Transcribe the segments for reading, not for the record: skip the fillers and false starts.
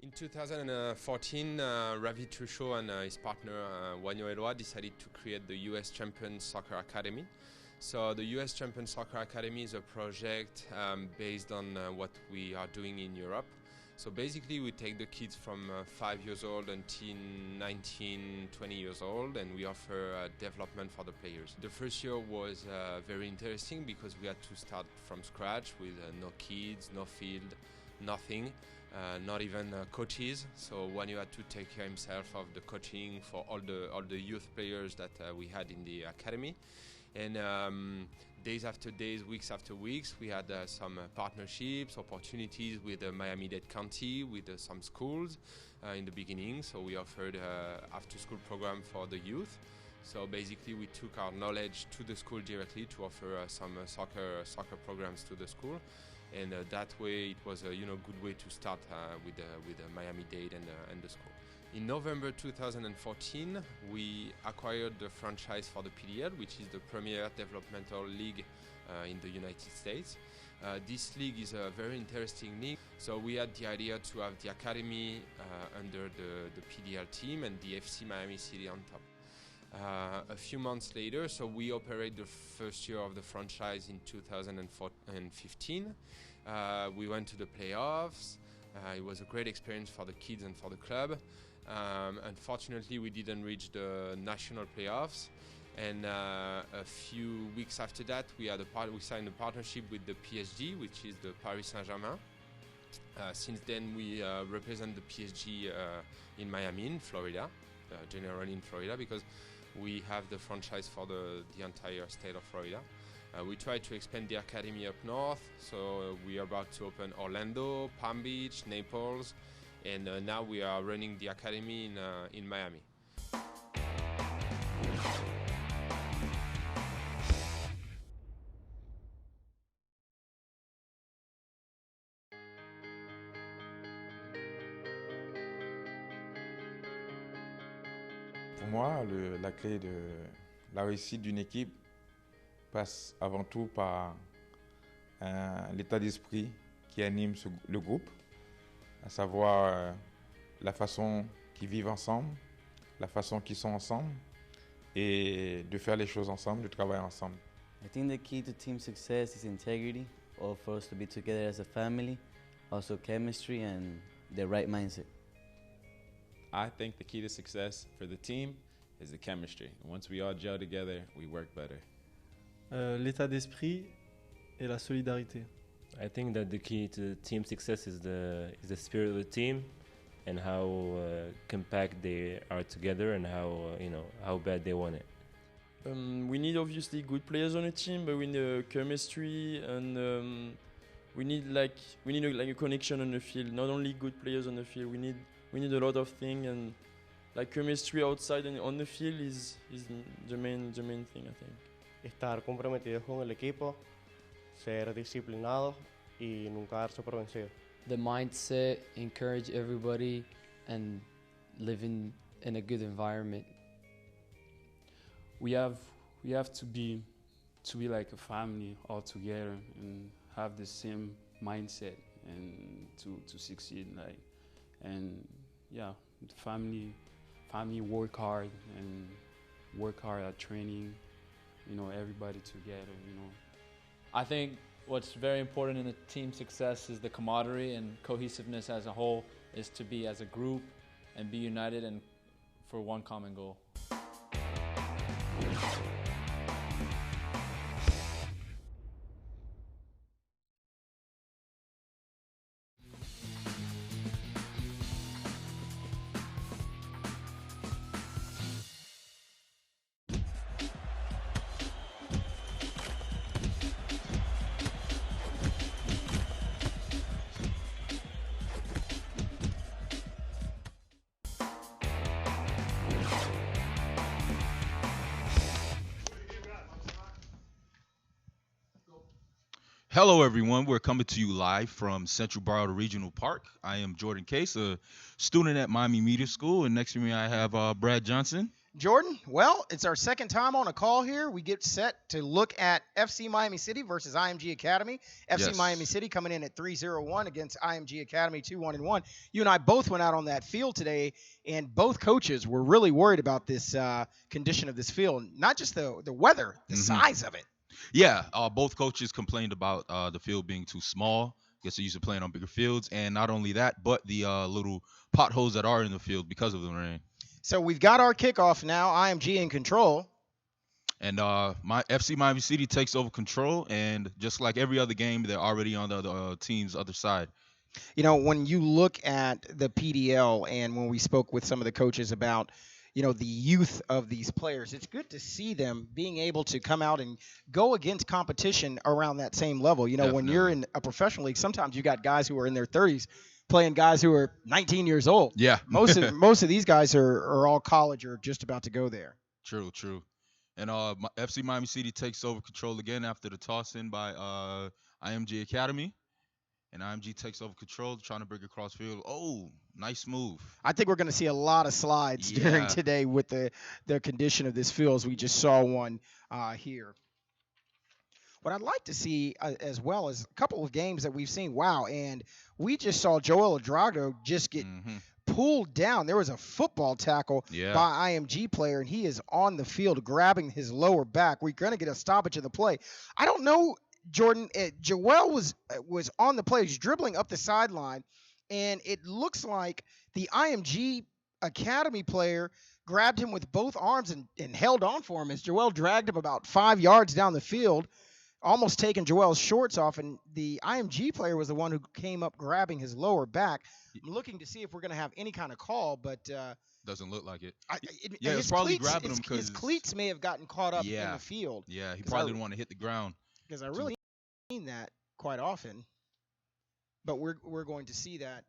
In 2014, Ravi Truchot and his partner Wanyo Eloa decided to create the US Champion Soccer Academy. So the US Champion Soccer Academy is a project based on what we are doing in Europe. So basically we take the kids from 5 years old until 19, 20 years old, and we offer development for the players. The first year was very interesting because we had to start from scratch with no kids, no field, nothing. Not even coaches. So Wanyo had to take care himself of the coaching for all the youth players that we had in the academy. And days after days, weeks after weeks, we had some partnerships, opportunities with Miami-Dade County, with some schools in the beginning. So we offered after-school program for the youth. So basically, we took our knowledge to the school directly to offer some soccer programs to the school. And that way it was a good way to start with Miami-Dade and the school. In November 2014, we acquired the franchise for the PDL, which is the premier developmental league in the United States. This league is a very interesting league. So we had the idea to have the academy under the PDL team and the FC Miami City on top. A few months later, so we operate the first year of the franchise in 2015. We went to the playoffs. It was a great experience for the kids and for the club. Unfortunately, we didn't reach the national playoffs. And a few weeks after that, we signed a partnership with the PSG, which is the Paris Saint-Germain. Since then, we represent the PSG in Miami, in Florida, generally in Florida, because we have the franchise for the entire state of Florida. We try to expand the academy up north, so we are about to open Orlando, Palm Beach, Naples, and now we are running the academy in Miami. Pour moi, la clé de la réussite d'une équipe passe avant tout par l'état d'esprit qui anime le groupe, à savoir la façon qu'ils vivent ensemble, la façon qu'ils sont ensemble, et de faire les choses ensemble, de travailler ensemble. I think the key to team success is integrity, or for us to be together as a family, also chemistry and the right mindset. I think the key to success for the team is the chemistry. Once we all gel together, we work better. L'état d'esprit et la solidarité. I think that the key to team success is the spirit of the team and how compact they are together and how bad they want it. We need obviously good players on a team, but we need chemistry and we need a connection on the field. Not only good players on the field, we need a lot of things, and like chemistry outside and on the field is the main thing, I think. Estar comprometidos con el equipo, ser disciplinados y nunca darse por vencido. The mindset, encourage everybody, and live in a good environment. We have to be like a family all together and have the same mindset and to succeed. Family work hard and work hard at training. Everybody together. I think what's very important in the team success is the camaraderie and cohesiveness as a whole, is to be as a group and be united and for one common goal. Hello, everyone. We're coming to you live from Central Broward Regional Park. I am Jordan Case, a student at Miami Media School, and next to me I have Brad Johnson. Jordan, well, it's our second time on a call here. We get set to look at FC Miami City versus IMG Academy. FC Miami City coming in at 3-0-1 against IMG Academy 2-1-1. You and I both went out on that field today, and both coaches were really worried about this condition of this field. Not just the weather, the size of it. Yeah, both coaches complained about the field being too small. Guess they're used to playing on bigger fields. And not only that, but the little potholes that are in the field because of the rain. So we've got our kickoff now, IMG in control. And my FC Miami City takes over control, and just like every other game, they're already on the other team's other side. You know, when you look at the PDL and when we spoke with some of the coaches about, you know, the youth of these players, it's good to see them being able to come out and go against competition around that same level. You know, when you're in a professional league, sometimes you got guys who are in their 30s playing guys who are 19 years old. Yeah. most of these guys are all college or just about to go there. True. And FC Miami City takes over control again after the toss in by IMG Academy. And IMG takes over control, trying to bring it across field. Oh, nice move. I think we're going to see a lot of slides during today with the condition of this field, as we just saw one here. What I'd like to see as well is a couple of games that we've seen. Wow, and we just saw Joel Adrago just get pulled down. There was a football tackle by IMG player, and he is on the field grabbing his lower back. We're going to get a stoppage of the play. I don't know, Jordan. Joel was on the play. He's dribbling up the sideline, and it looks like the IMG Academy player grabbed him with both arms and held on for him as Joel dragged him about 5 yards down the field, almost taking Joel's shorts off, and the IMG player was the one who came up grabbing his lower back. I'm looking to see if we're going to have any kind of call, but doesn't look like it. It's probably grabbing him because his cleats may have gotten caught up in the field. Yeah, he probably didn't want to hit the ground. Because I really seen that quite often, but we're going to see that.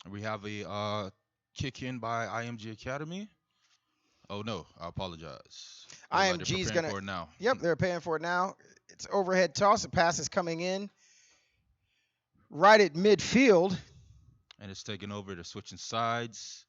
We have a kick in by IMG Academy. Oh no, I apologize. IMG's gonna for it now. Yep, they're paying for it now. It's overhead toss. The pass is coming in right at midfield. And it's taking over. They're switching sides.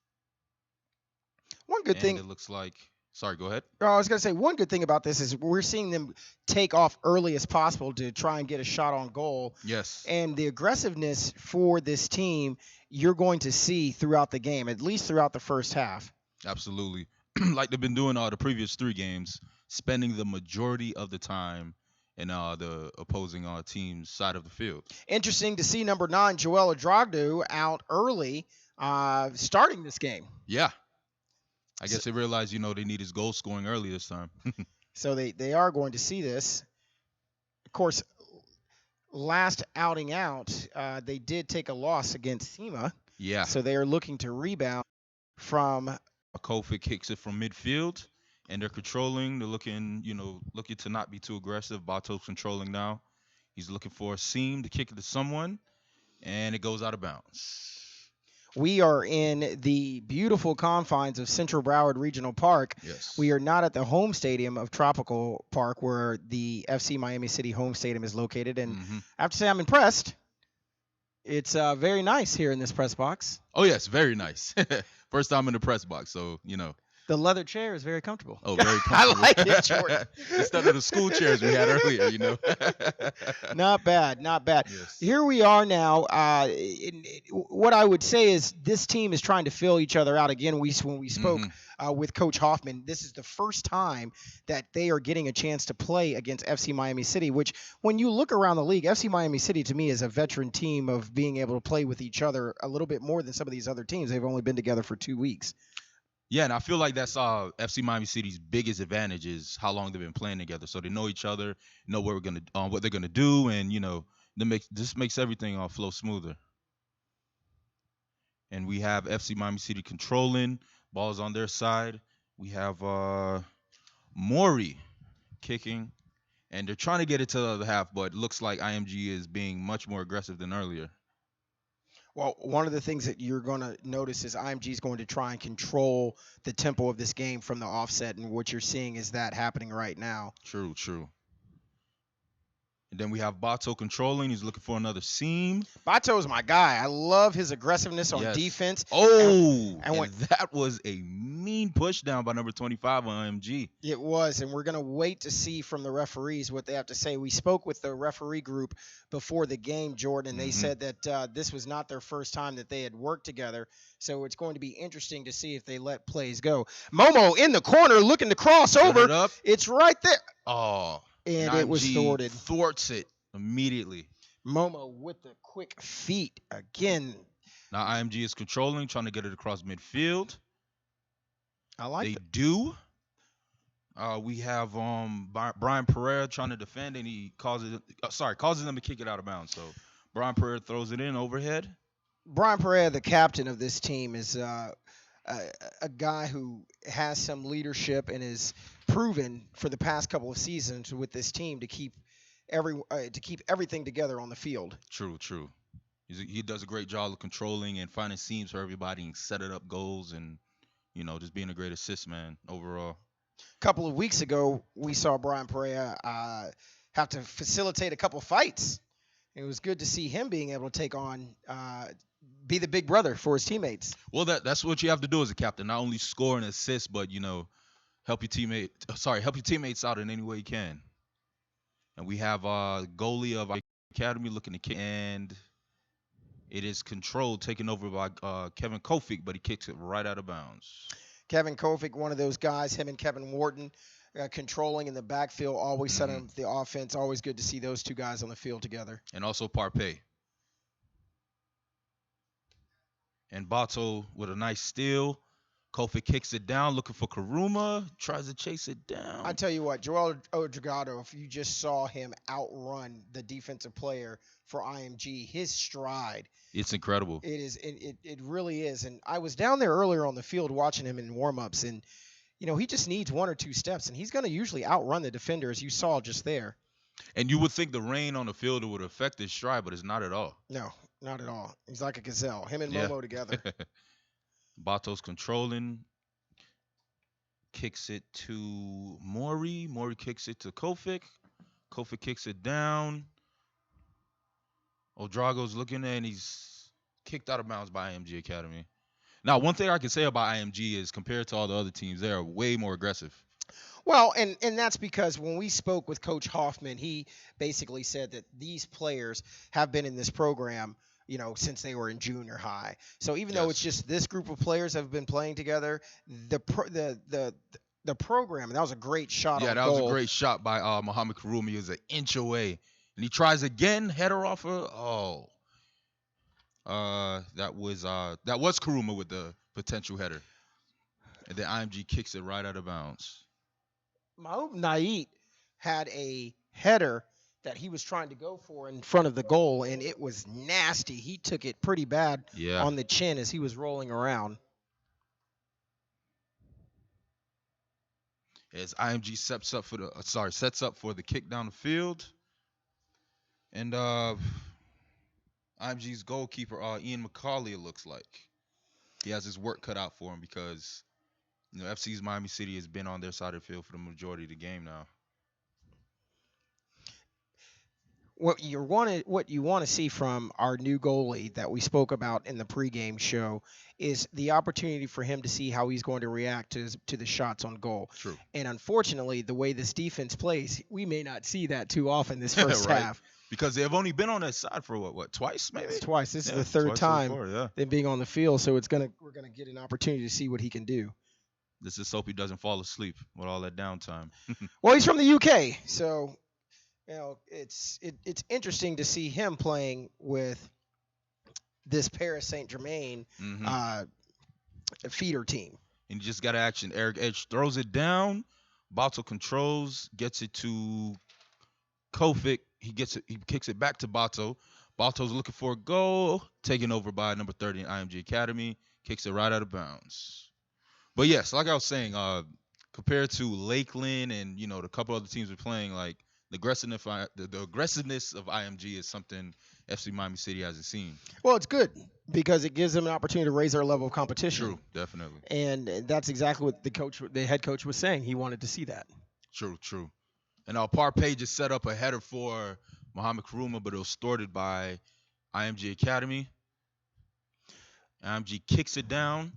One good thing. It looks like. Sorry, go ahead. I was going to say one good thing about this is we're seeing them take off early as possible to try and get a shot on goal. Yes. And the aggressiveness for this team, you're going to see throughout the game, at least throughout the first half. Absolutely. Like they've been doing the previous 3 games, spending the majority of the time in the opposing team's side of the field. Interesting to see number 9, Joel Adragdo, out early starting this game. Yeah. I guess they realized, they need his goal scoring early this time. So they are going to see this. Of course, last outing out, they did take a loss against SEMA. Yeah. So they are looking to rebound from. Kofi kicks it from midfield, and they're controlling. They're looking to not be too aggressive. Bato's controlling now. He's looking for a seam to kick it to someone, and it goes out of bounds. We are in the beautiful confines of Central Broward Regional Park. Yes. We are not at the home stadium of Tropical Park where the FC Miami City home stadium is located. And I have to say I'm impressed. It's very nice here in this press box. Oh, yes, very nice. First time in the press box, so, The leather chair is very comfortable. Oh, very comfortable. I like it, Jordan. Instead of the school chairs we had earlier, Not bad, not bad. Yes. Here we are now. What I would say is this team is trying to fill each other out. Again, when we spoke with Coach Hoffman, this is the first time that they are getting a chance to play against FC Miami City, which when you look around the league, FC Miami City to me is a veteran team of being able to play with each other a little bit more than some of these other teams. They've only been together for 2 weeks. Yeah, and I feel like that's FC Miami City's biggest advantage is how long they've been playing together. So they know each other, know what they're gonna do, and this makes everything flow smoother. And we have FC Miami City controlling, balls on their side. We have Maury kicking, and they're trying to get it to the other half, but it looks like IMG is being much more aggressive than earlier. Well, one of the things that you're going to notice is IMG is going to try and control the tempo of this game from the offset, and what you're seeing is that happening right now. True. And then we have Bato controlling. He's looking for another seam. Bato's my guy. I love his aggressiveness on defense. Oh, and that was a mean push down by number 25 on IMG. It was, and we're going to wait to see from the referees what they have to say. We spoke with the referee group before the game, Jordan, and they said that this was not their first time that they had worked together, so it's going to be interesting to see if they let plays go. Momo in the corner looking to cross over. It's right there. Oh. And it was thwarted. Thwarts it immediately. Momo with the quick feet again. Now IMG is controlling, trying to get it across midfield. I like they do. We have Brian Pereira trying to defend, and he causes them to kick it out of bounds. So Brian Pereira throws it in overhead. Brian Pereira, the captain of this team, is a guy who has some leadership and is proven for the past couple of seasons with this team to keep everything together on the field. True. He does a great job of controlling and finding seams for everybody and setting up goals and, just being a great assist man overall. A couple of weeks ago, we saw Brian Pereira have to facilitate a couple fights. It was good to see him being able to take on be the big brother for his teammates. Well, that's what you have to do as a captain. Not only score and assist, but help your teammates out in any way you can. And we have goalie of our academy looking to kick, and it is controlled, taken over by Kevin Kofic, but he kicks it right out of bounds. Kevin Kofic, one of those guys, him and Kevin Wharton controlling in the backfield, always setting up the offense. Always good to see those two guys on the field together. And also Parpay. And Bato with a nice steal. Kofi kicks it down, looking for Karuma, tries to chase it down. I tell you what, Joel Odragado, if you just saw him outrun the defensive player for IMG, his stride. It's incredible. It is. It really is. And I was down there earlier on the field watching him in warm-ups, and, he just needs one or two steps, and he's going to usually outrun the defender, as you saw just there. And you would think the rain on the field would affect his stride, but it's not at all. No, not at all. He's like a gazelle. Him and Momo together. Bato's controlling, kicks it to Maury. Maury kicks it to Kofic. Kofic kicks it down. Odrago's looking, and he's kicked out of bounds by IMG Academy. Now, one thing I can say about IMG is compared to all the other teams, they are way more aggressive. Well, and that's because when we spoke with Coach Hoffman, he basically said that these players have been in this program since they were in junior high. So even though it's just this group of players have been playing together, the program, and that was a great shot on goal. Yeah, that was a great shot by Muhammad Karumi. He was an inch away. And he tries again, header off of, that was Karuma with the potential header. And then IMG kicks it right out of bounds. Maoub Nait had a header that he was trying to go for in front of the goal, and it was nasty. He took it pretty bad on the chin as he was rolling around. As IMG sets up for the kick down the field. And IMG's goalkeeper, Ian McCauley, it looks like. He has his work cut out for him because FC's Miami City has been on their side of the field for the majority of the game now. What you want to see from our new goalie that we spoke about in the pregame show is the opportunity for him to see how he's going to react to the shots on goal. True. And unfortunately, the way this defense plays, we may not see that too often this first half. Because they've only been on that side for what twice maybe? It's twice. This is the third time them being on the field, so we're gonna get an opportunity to see what he can do. Let's just hope he doesn't fall asleep with all that downtime. Well, he's from the UK, so it's interesting to see him playing with this Paris Saint-Germain feeder team. And you just got action. Eric Edge throws it down. Bato controls, gets it to Kofic. He kicks it back to Bato. Bato's looking for a goal, taken over by number 30 in IMG Academy. Kicks it right out of bounds. But yes, like I was saying, compared to Lakeland and the couple other teams we're playing, like the aggressiveness of IMG is something FC Miami City hasn't seen. Well, it's good because it gives them an opportunity to raise their level of competition. True, definitely. And that's exactly what the head coach was saying. He wanted to see that. True. And Parpay just set up a header for Muhammad Karuma, but it was thwarted by IMG Academy. IMG kicks it down,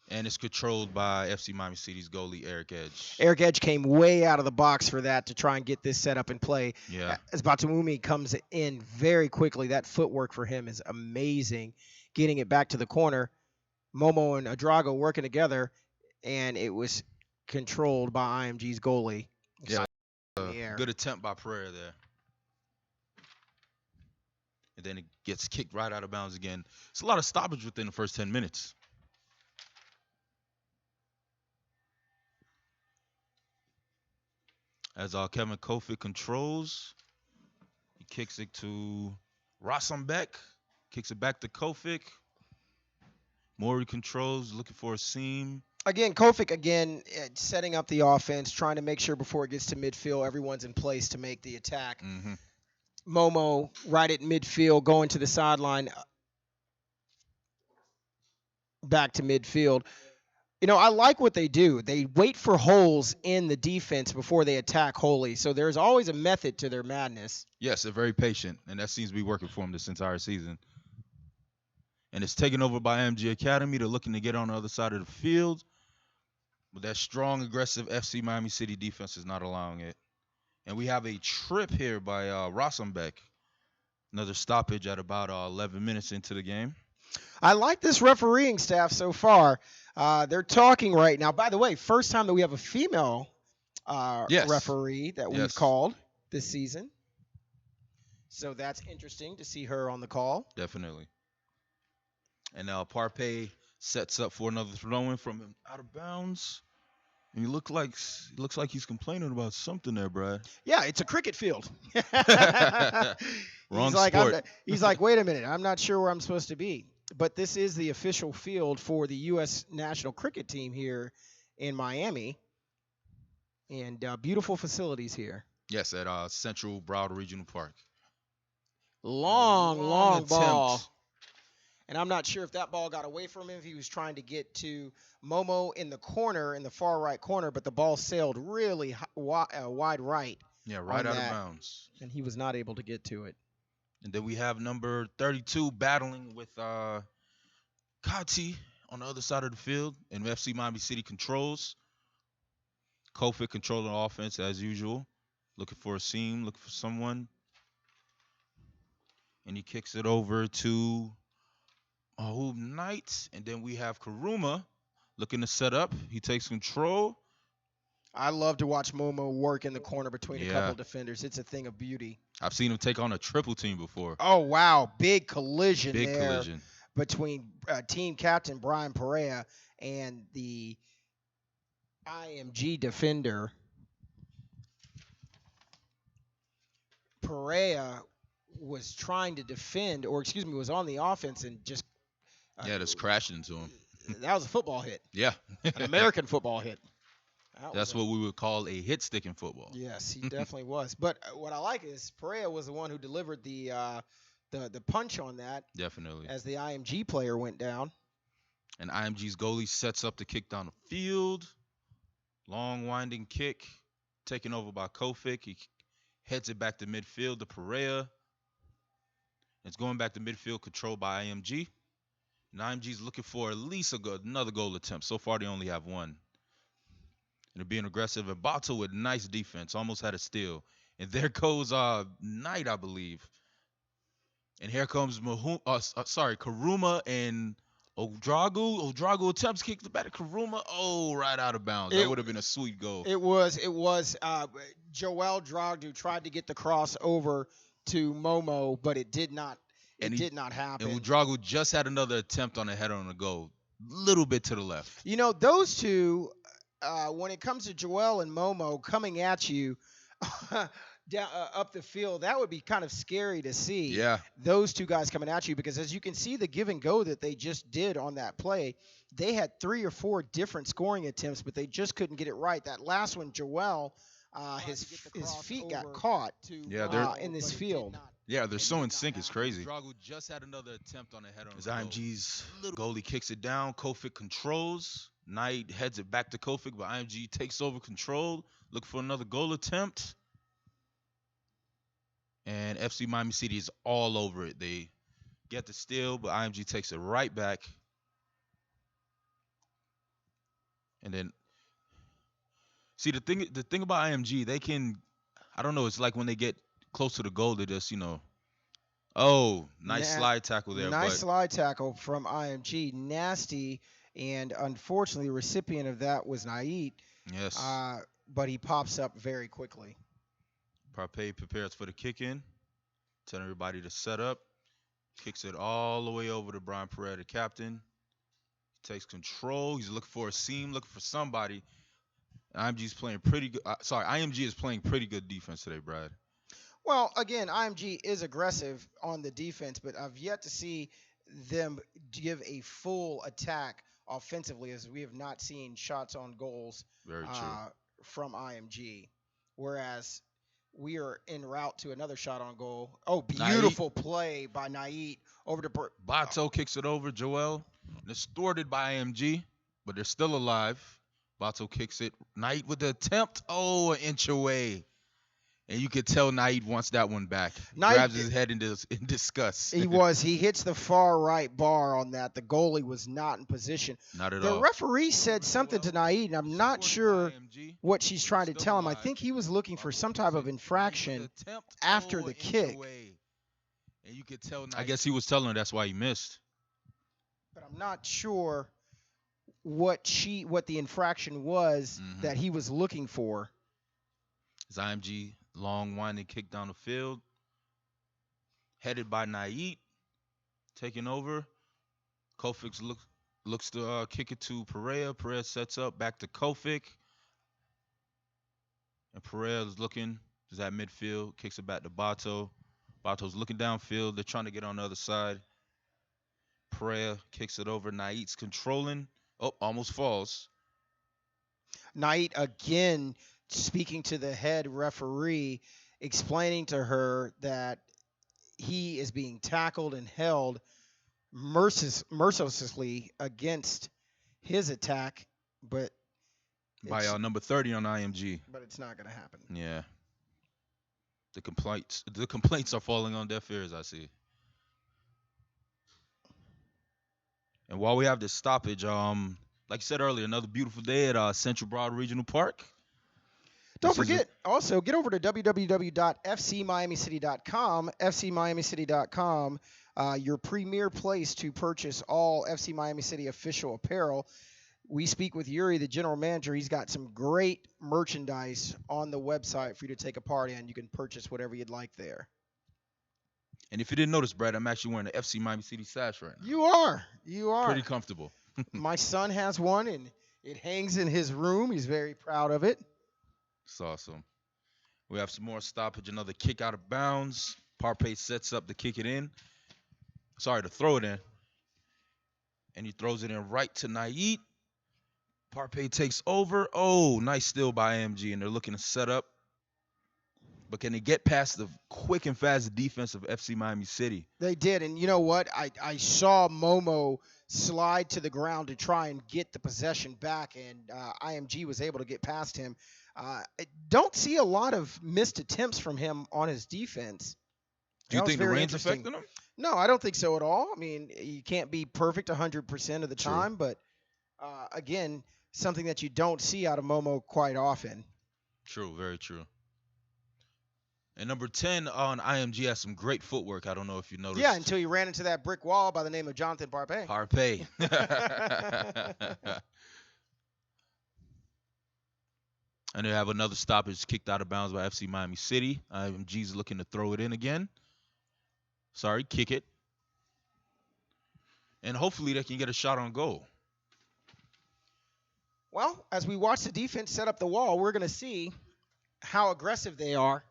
and it's controlled by FC Miami City's goalie, Eric Edge. Eric Edge came way out of the box for that to try and get this set up and play. Yeah. As Batumumi comes in very quickly, that footwork for him is amazing. Getting it back to the corner, Momo and Adrago working together, and it was controlled by IMG's goalie. Yeah, good attempt by Pereira there. And then it gets kicked right out of bounds again. It's a lot of stoppage within the first 10 minutes. As Kevin Kofic controls, he kicks it to Rassambek, kicks it back to Kofic. Maury controls, looking for a seam. Again, Kofic setting up the offense, trying to make sure before it gets to midfield, everyone's in place to make the attack. Mm-hmm. Momo right at midfield, going to the sideline, back to midfield. You know, I like what they do. They wait for holes in the defense before they attack wholly. So there's always a method to their madness. Yes, they're very patient, and that seems to be working for them this entire season. And it's taken over by IMG Academy. They're looking to get on the other side of the field. But that strong, aggressive FC Miami City defense is not allowing it. And we have a trip here by Rassambek. Another stoppage at about 11 minutes into the game. I like this refereeing staff so far. They're talking right now. By the way, first time that we have a female referee that we've called this season. So that's interesting to see her on the call. Definitely. And now Parpay sets up for another throw-in from him out of bounds. And he looks like he's complaining about something there, Brad. Yeah, it's a cricket field. Wrong sport. He's like, wait a minute, I'm not sure where I'm supposed to be. But this is the official field for the U.S. national cricket team here in Miami. And beautiful facilities here. Yes, at Central Broward Regional Park. Long ball. And I'm not sure if that ball got away from him, if he was trying to get to Momo in the corner, in the far right corner, but the ball sailed really wide right. Yeah, right out of bounds. And he was not able to get to it. And then we have number 32 battling with Kati on the other side of the field. And FC Miami City controls. Kofic controlling offense as usual. Looking for a seam, looking for someone. And he kicks it over to Knight. And then we have Karuma looking to set up. He takes control. I love to watch Momo work in the corner between a couple of defenders. It's a thing of beauty. I've seen him take on a triple team before. Oh, wow. Big collision collision between team captain Brian Pereira and the IMG defender. Pereira was trying to defend, was on the offense and just just crashed into him. That was a football hit. Yeah. An American football hit. That's what we would call a hit stick in football. Yes, he definitely was. But what I like is Pereira was the one who delivered the punch on that. Definitely. As the IMG player went down. And IMG's goalie sets up the kick down the field. Long winding kick taken over by Kofic. He heads it back to midfield to Pereira. It's going back to midfield controlled by IMG. And IMG's looking for at least another goal attempt. So far, they only have one. And they're being aggressive. And Bato with nice defense. Almost had a steal. And there goes Knight, I believe. And here comes Karuma and Odrago. Odrago attempts kick the back to Karuma. Oh, right out of bounds. That would have been a sweet goal. It was. Joel Drogdu tried to get the cross over to Momo, but it did not. It did not happen. And Udrago just had another attempt on a header on the goal. Little bit to the left. You know, those two, when it comes to Joel and Momo coming at you down, up the field, that would be kind of scary to see. Yeah. Those two guys coming at you, because as you can see the give and go that they just did on that play, they had 3 or 4 different scoring attempts, but they just couldn't get it right. That last one, Joel, his feet got caught in this field. Yeah, they're so in sync. It's crazy. Drago just had another attempt on a header. As IMG's goalie kicks it down, Kofic controls. Knight heads it back to Kofic, but IMG takes over control. Look for another goal attempt. And FC Miami City is all over it. They get the steal, but IMG takes it right back. And then, see, the thing about IMG, they can, I don't know, it's like when they get close to the goal, they just, oh, nice slide tackle there. Nice slide tackle from IMG. Nasty, and unfortunately, the recipient of that was Nait. Yes. But he pops up very quickly. Parpay prepares for the kick in. Telling everybody to set up. Kicks it all the way over to Brian Pereira, the captain. Takes control. He's looking for a seam, looking for somebody. IMG is playing pretty good. IMG is playing pretty good defense today, Brad. Well, again, IMG is aggressive on the defense, but I've yet to see them give a full attack offensively, as we have not seen shots on goals from IMG. Whereas we are en route to another shot on goal. Oh, beautiful play by Nait over to Bato kicks it over, Joel. And it's thwarted by IMG, but they're still alive. Bato kicks it. Nait with the attempt. Oh, an inch away. And you could tell Nait wants that one back. Grabs his head in disgust. He hits the far right bar on that. The goalie was not in position. Not at all. The referee said something to Nait, and I'm not sure what she's trying to tell him. I think he was looking for some type of infraction after the kick. And you could tell I guess he was telling her that's why he missed. But I'm not sure what the infraction was that he was looking for. It's IMG long winding kick down the field. Headed by Nait. Taking over. Kofic looks to kick it to Pereira. Pereira sets up back to Kofic. And Pereira is looking. Is at midfield. Kicks it back to Bato. Bato's looking downfield. They're trying to get on the other side. Pereira kicks it over. Nait's controlling. Oh, almost falls. Nait again speaking to the head referee, explaining to her that he is being tackled and held mercilessly against his attack, but by number 30 on IMG. But it's not going to happen. Yeah. The complaints are falling on deaf ears, I see. And while we have this stoppage, like I said earlier, another beautiful day at Central Broward Regional Park. Don't forget, also, get over to www.fcmiamicity.com, fcmiamicity.com, your premier place to purchase all FC Miami City official apparel. We speak with Yuri, the general manager. He's got some great merchandise on the website for you to take a part in. You can purchase whatever you'd like there. And if you didn't notice, Brad, I'm actually wearing the FC Miami City sash right now. You are. Pretty comfortable. My son has one, and it hangs in his room. He's very proud of it. It's awesome. We have some more stoppage, another kick out of bounds. Parpay sets up to kick it in. Sorry, to throw it in. And he throws it in right to Nait. Parpay takes over. Oh, nice steal by IMG, and they're looking to set up. But can they get past the quick and fast defense of FC Miami City? They did, and you know what? I saw Momo slide to the ground to try and get the possession back, and IMG was able to get past him. I don't see a lot of missed attempts from him on his defense. Do you think the rain's affecting him? No, I don't think so at all. I mean, you can't be perfect 100% of the time, but again, something that you don't see out of Momo quite often. True, very true. And number 10 on IMG has some great footwork. I don't know if you noticed. Yeah, until he ran into that brick wall by the name of Jonathan Parpay. Parpay. And they have another stoppage kicked out of bounds by FC Miami City. IMG's looking to throw it in again. Sorry, kick it. And hopefully they can get a shot on goal. Well, as we watch the defense set up the wall, we're going to see how aggressive they are.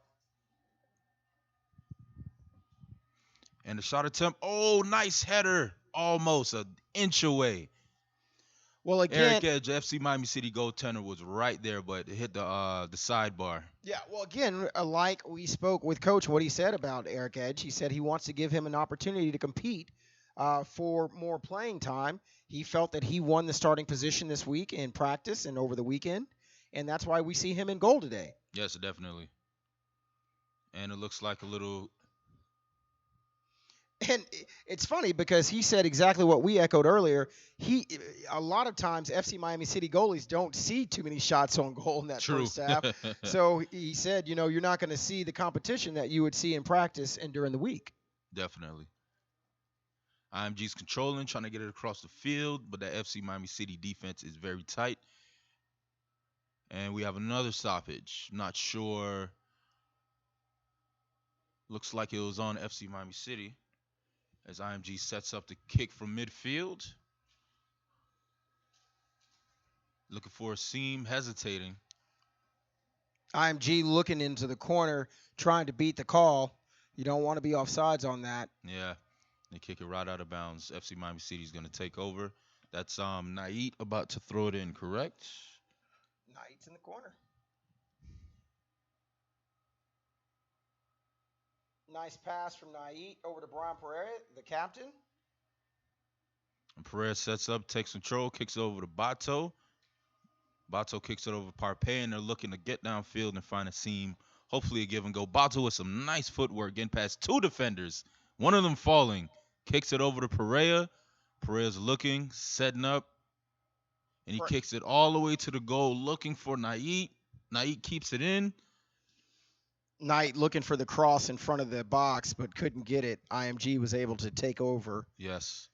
And the shot attempt. Oh, nice header. Almost an inch away. Well, again, Eric Edge, FC Miami City goaltender, was right there, but it hit the sidebar. Yeah, well, again, like we spoke with Coach, what he said about Eric Edge, he said he wants to give him an opportunity to compete for more playing time. He felt that he won the starting position this week in practice and over the weekend, and that's why we see him in goal today. Yes, definitely. And it looks like a little. And it's funny because he said exactly what we echoed earlier. A lot of times FC Miami City goalies don't see too many shots on goal in that first half. So he said, you're not going to see the competition that you would see in practice and during the week. Definitely. IMG's controlling, trying to get it across the field, but the FC Miami City defense is very tight. And we have another stoppage. Not sure. Looks like it was on FC Miami City as IMG sets up the kick from midfield. Looking for a seam, hesitating. IMG looking into the corner, trying to beat the call. You don't want to be offsides on that. Yeah, they kick it right out of bounds. FC Miami City is going to take over. That's Nait about to throw it in, correct? Nait's in the corner. Nice pass from Nait over to Brian Pereira, the captain. And Pereira sets up, takes control, kicks it over to Bato. Bato kicks it over to Parpay, and they're looking to get downfield and find a seam. Hopefully a give and go. Bato with some nice footwork, getting past two defenders. One of them falling. Kicks it over to Pereira. Pereira's looking, setting up. And he kicks it all the way to the goal, looking for Nait. Nait keeps it in. Knight looking for the cross in front of the box, but couldn't get it. IMG was able to take over. Yes.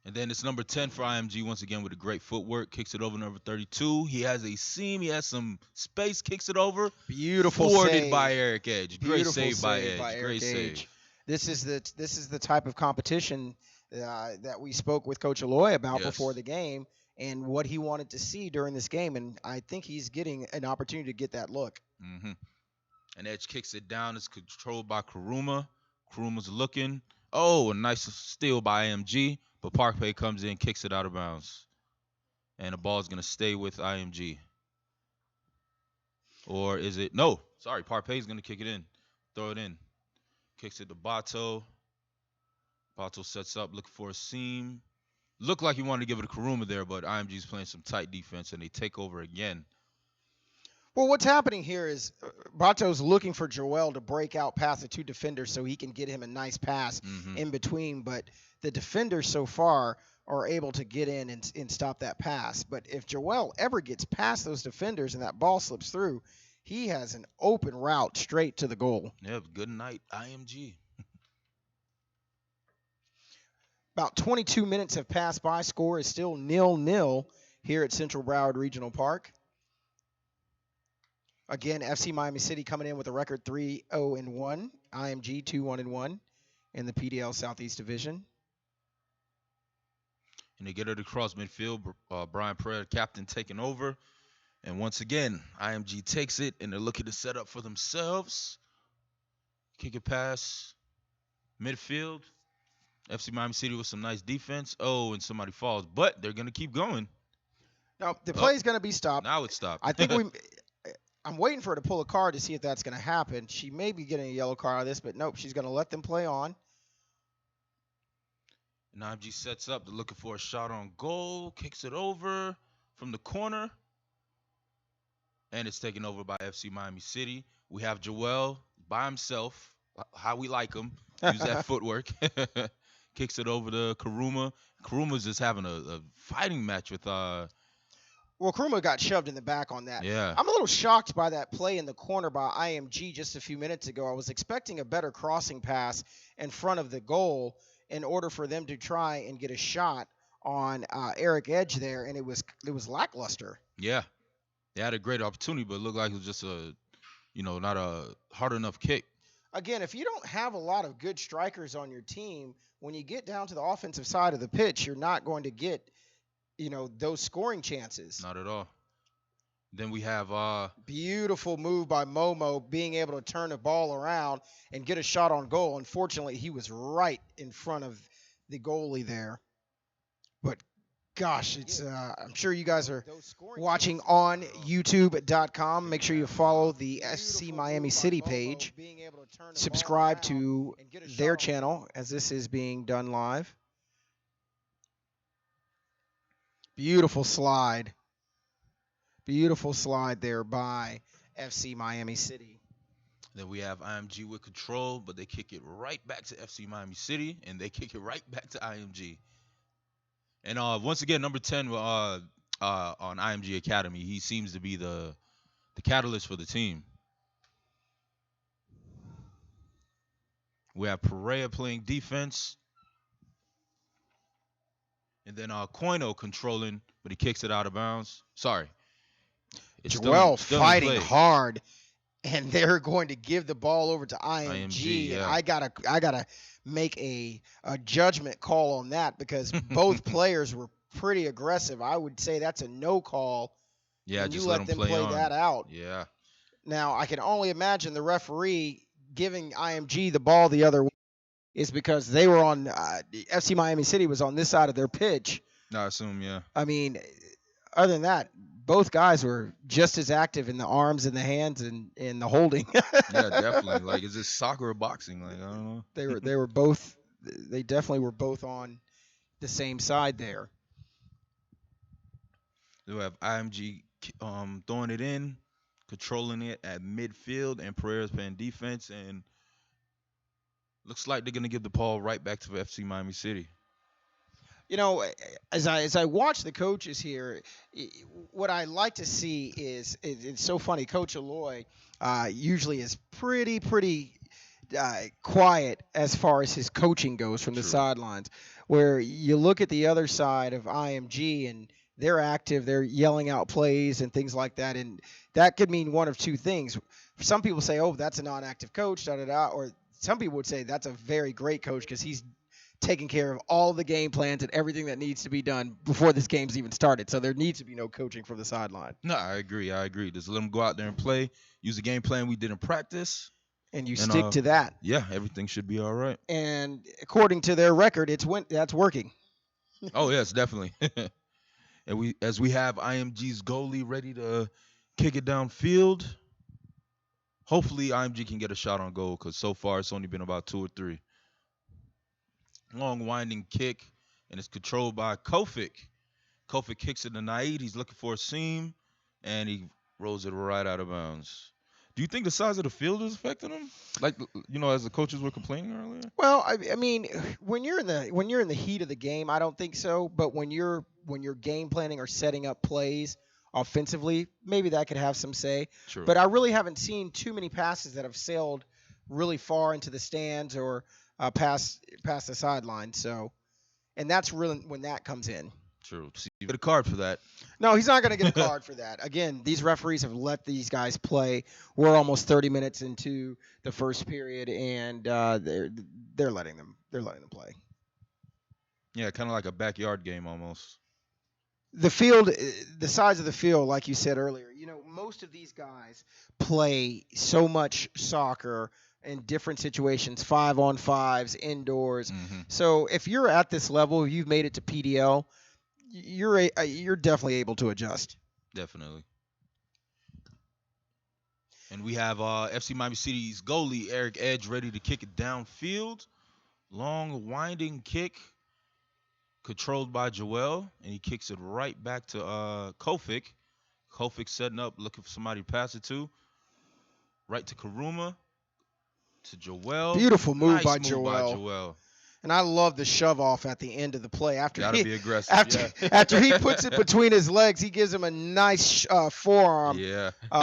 And then it's number 10 for IMG once again with a great footwork. Kicks it over number 32. He has a seam. He has some space. Kicks it over. Beautiful Thwarted save by Eric Edge. Great save by Edge. Eric Great Edge. save. This is the type of competition that we spoke with Coach Aloy about before the game and what he wanted to see during this game. And I think he's getting an opportunity to get that look. Mm-hmm. And Edge kicks it down. It's controlled by Kuruma. Kuruma's looking. Oh, a nice steal by IMG. But Parkway comes in, kicks it out of bounds. And the ball's going to stay with IMG. Or is it? No. Sorry, Parpay's going to kick it in. Throw it in. Kicks it to Bato. Bato sets up, looking for a seam. Looked like he wanted to give it to Kuruma there, but IMG's playing some tight defense, and they take over again. Well, what's happening here is Bato's looking for Joel to break out past the two defenders so he can get him a nice pass in between. But the defenders so far are able to get in and stop that pass. But if Joel ever gets past those defenders and that ball slips through, he has an open route straight to the goal. Yeah, good night, IMG. About 22 minutes have passed by. Score is still 0-0 here at Central Broward Regional Park. Again, FC Miami City coming in with a record 3-0-1. IMG 2-1-1 in the PDL Southeast Division. And they get it across midfield. Brian Pereira, captain, taking over. And once again, IMG takes it, and they're looking to set up for themselves. Kick it past midfield. FC Miami City with some nice defense. Oh, and somebody falls. But they're going to keep going. Now, the play is going to be stopped. Now it's stopped. I think I'm waiting for her to pull a card to see if that's going to happen. She may be getting a yellow card out of this, but nope, she's going to let them play on. And IMG sets up. They're looking for a shot on goal. Kicks it over from the corner. And it's taken over by FC Miami City. We have Joel by himself, how we like him. Use that footwork. Kicks it over to Kuruma. Kuruma's just having a fighting match with Well, Kuruma got shoved in the back on that. Yeah. I'm a little shocked by that play in the corner by IMG just a few minutes ago. I was expecting a better crossing pass in front of the goal in order for them to try and get a shot on Eric Edge there, and it was lackluster. Yeah. They had a great opportunity, but it looked like it was just not a hard enough kick. Again, if you don't have a lot of good strikers on your team, when you get down to the offensive side of the pitch, you're not going to get those scoring chances. Not at all. Then we have beautiful move by Momo, being able to turn the ball around and get a shot on goal. Unfortunately, he was right in front of the goalie there. But gosh, it's I'm sure you guys are watching on YouTube.com. Make sure you follow the SC Miami City page. Subscribe to their channel as this is being done live. Beautiful slide. Beautiful slide there by FC Miami City. Then we have IMG with control, but they kick it right back to FC Miami City, and they kick it right back to IMG. And once again, number 10 on IMG Academy, he seems to be the catalyst for the team. We have Perea playing defense. And then Coino controlling, but he kicks it out of bounds. Sorry. Joel fighting hard, and they're going to give the ball over to IMG. yeah. I gotta make a judgment call on that because both players were pretty aggressive. I would say that's a no call. Yeah, and just you let them play that out. Yeah. Now I can only imagine the referee giving IMG the ball the other way is because they were on FC Miami City was on this side of their pitch. No, I assume, yeah. I mean, other than that, both guys were just as active in the arms and the hands and in the holding. Yeah, definitely. Like, is this soccer or boxing? Like, I don't know. They were both. They definitely were both on the same side there. We have IMG throwing it in, controlling it at midfield, and Pereira's playing defense, and looks like they're gonna give the ball right back to FC Miami City. You know, as I watch the coaches here, what I like to see is it's so funny. Coach Aloy usually is pretty quiet as far as his coaching goes from the sidelines. Where you look at the other side of IMG and they're active, they're yelling out plays and things like that, and that could mean one of two things. Some people say, "Oh, that's a non-active coach," or some people would say that's a very great coach because he's taking care of all the game plans and everything that needs to be done before this game's even started. So there needs to be no coaching from the sideline. No, I agree. Just let them go out there and play, use the game plan we did in practice. And you stick to that. Yeah, everything should be all right. And according to their record, that's working. Oh, yes, definitely. And we have IMG's goalie ready to kick it downfield. Hopefully IMG can get a shot on goal because so far it's only been about 2 or 3. Long winding kick, and it's controlled by Kofic. Kofic kicks it to Naid. He's looking for a seam, and he rolls it right out of bounds. Do you think the size of the field is affecting him? Like, as the coaches were complaining earlier? Well, I mean, when you're in the heat of the game, I don't think so. But when you're game planning or setting up plays offensively, maybe that could have some say. True. But I really haven't seen too many passes that have sailed really far into the stands or past the sideline. So, and that's really when that comes in. True. So you get a card for that. No, he's not going to get a card for that. Again, these referees have let these guys play. We're almost 30 minutes into the first period, and they're letting them play. Yeah, kind of like a backyard game almost. The field, the size of the field, like you said earlier, most of these guys play so much soccer in different situations, 5-on-5s, indoors. Mm-hmm. So if you're at this level, you've made it to PDL, you're definitely able to adjust. Definitely. And we have FC Miami City's goalie, Eric Edge, ready to kick it downfield. Long, winding kick, controlled by Joel, and he kicks it right back to Kofic. Kofic setting up, looking for somebody to pass it to. Right to Karuma, to Joel. Beautiful move, nice by move Joel. by Joel. And I love the shove off at the end of the play. Gotta be aggressive. After he puts it between his legs, he gives him a nice forearm,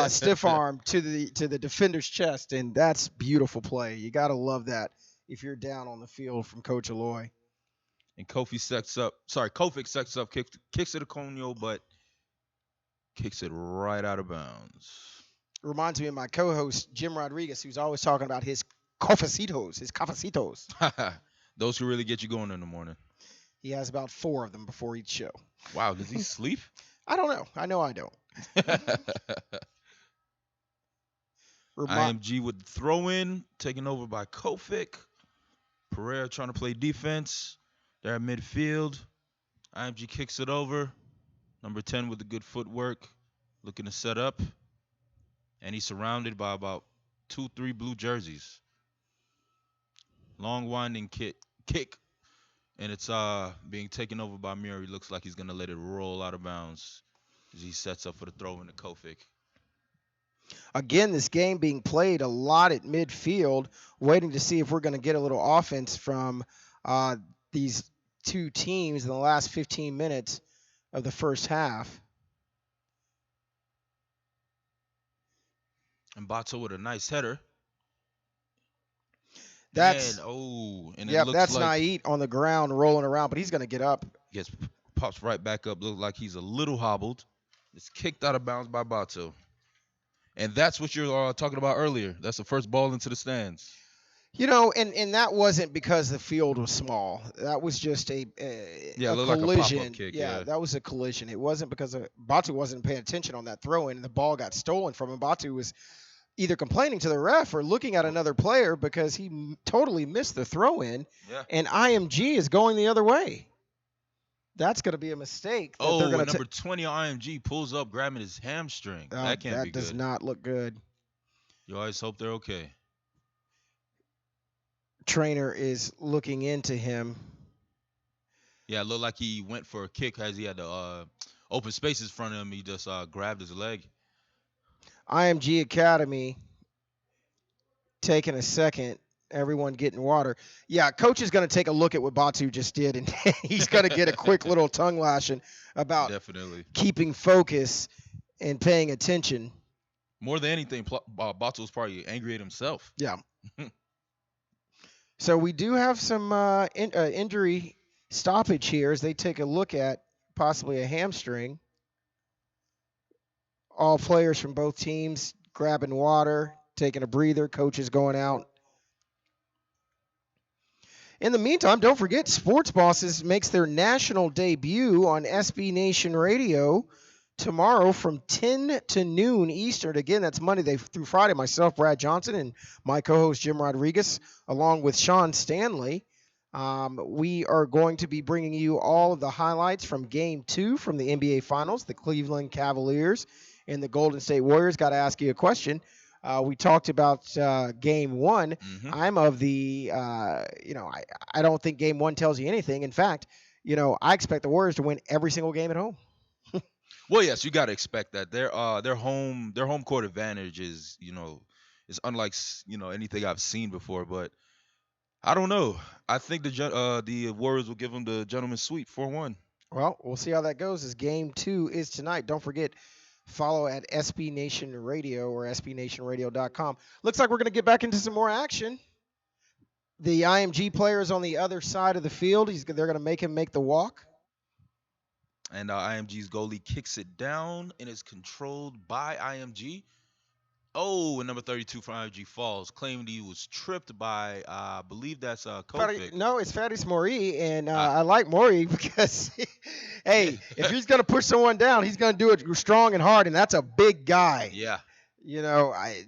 stiff arm to the defender's chest, and that's beautiful play. You gotta love that if you're down on the field from Coach Aloy. And Kofic sets up, kicks it to Conyo, but kicks it right out of bounds. Reminds me of my co-host Jim Rodriguez, who's always talking about his cafecitos. Those who really get you going in the morning. He has about 4 of them before each show. Wow, does he sleep? I don't know. I know I don't. IMG with the throw in, taken over by Kofic. Pereira trying to play defense. They're at midfield. IMG kicks it over. Number 10 with the good footwork, looking to set up. And he's surrounded by about 2-3 blue jerseys. Long winding kick, and it's being taken over by Murray. Looks like he's gonna let it roll out of bounds as he sets up for the throw in to Kofic. Again, this game being played a lot at midfield, waiting to see if we're going to get a little offense from these two teams in the last 15 minutes of the first half. And Bato with a nice header. That's it looks that's like Nait on the ground rolling around, but he's going to get up. Pops right back up. Looks like he's a little hobbled. It's kicked out of bounds by Bato. And that's what you're talking about earlier. That's the first ball into the stands. You know, and that wasn't because the field was small. That was just a collision. Like a pop-up kick, that was a collision. It wasn't because Batu wasn't paying attention on that throw-in, and the ball got stolen from him. Batu was either complaining to the ref or looking at another player because he totally missed the throw-in, and IMG is going the other way. That's going to be a mistake. Number 20 on IMG pulls up, grabbing his hamstring. That can't be good. That does not look good. You always hope they're okay. Trainer is looking into him. Yeah, it looked like he went for a kick as he had the open spaces in front of him. He just grabbed his leg. IMG Academy taking a second. Everyone getting water. Yeah, coach is going to take a look at what Batu just did, and he's going to get a quick little tongue lashing about keeping focus and paying attention. More than anything, Batu was probably angry at himself. Yeah. So we do have some injury stoppage here as they take a look at possibly a hamstring. All players from both teams grabbing water, taking a breather. Coach is going out. In the meantime, don't forget, Sports Bosses makes their national debut on SB Nation Radio tomorrow from 10 to noon Eastern. Again, that's Monday through Friday. Myself, Brad Johnson, and my co-host, Jim Rodriguez, along with Sean Stanley. We are going to be bringing you all of the highlights from Game 2 from the NBA Finals. The Cleveland Cavaliers and the Golden State Warriors. Got to ask you a question. We talked about Game 1. Mm-hmm. I'm of the, I don't think Game 1 tells you anything. In fact, I expect the Warriors to win every single game at home. Well, yes, you got to expect that. Their home court advantage is unlike anything I've seen before. But I don't know. I think the Warriors will give them the gentleman's sweep 4-1. Well, we'll see how that goes as Game 2 is tonight. Don't forget, follow at SB Nation Radio or SBNationRadio.com. Looks like we're going to get back into some more action. The IMG player is on the other side of the field. They're going to make him make the walk. And IMG's goalie kicks it down and is controlled by IMG. Oh, and number 32 for IMG falls, claiming he was tripped by, I believe that's Kovic. No, it's Fadis Mori, and I like Mori because, hey, if he's going to push someone down, he's going to do it strong and hard, and that's a big guy. Yeah.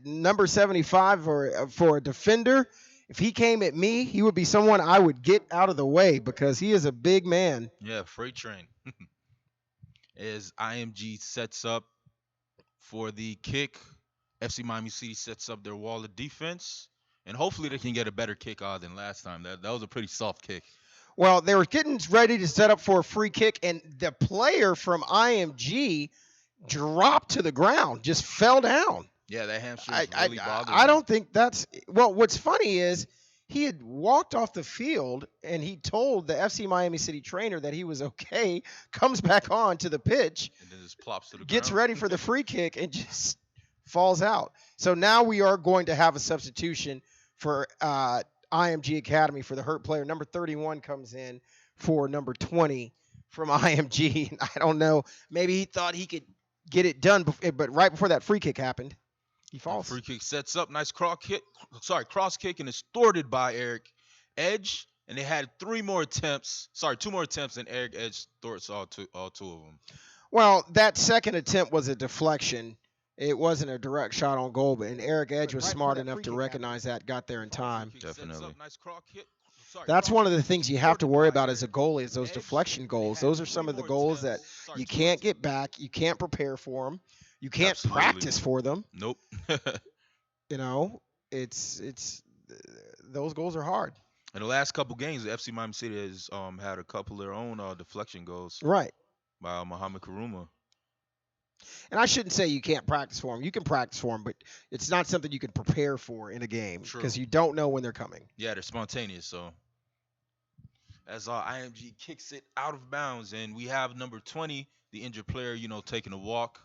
Number 75 for a defender, if he came at me, he would be someone I would get out of the way because he is a big man. Yeah, freight train. As IMG sets up for the kick, FC Miami City sets up their wall of defense, and hopefully they can get a better kick than last time. That was a pretty soft kick. Well, they were getting ready to set up for a free kick, and the player from IMG dropped to the ground, just fell down. Yeah, that hamstring really bothered me. I don't think that's – well, what's funny is he had walked off the field, and he told the FC Miami City trainer that he was okay, comes back on to the pitch, and then just plops to the gets ground. ready for the free kick, and just falls out. So now we are going to have a substitution for IMG Academy for the hurt player. Number 31 comes in for number 20 from IMG. I don't know. Maybe he thought he could get it done, but right before that free kick happened, he falls. Free kick sets up. Nice cross kick, and it's thwarted by Eric Edge. And they had two more attempts, and Eric Edge thwarts all two of them. Well, that second attempt was a deflection. It wasn't a direct shot on goal, and Eric Edge was smart enough to recognize that, got there in time. Definitely. That's one of the things you have to worry about as a goalie is those deflection goals. Those are some of the goals that you can't get back. You can't prepare for them. You can't practice for them. Nope. It's those goals are hard. In the last couple games, the FC Miami City has had a couple of their own deflection goals. Right. By Muhammad Karuma. And I shouldn't say you can't practice for them. You can practice for them, but it's not something you can prepare for in a game because you don't know when they're coming. Yeah, they're spontaneous. So as IMG kicks it out of bounds, and we have number 20, the injured player, taking a walk,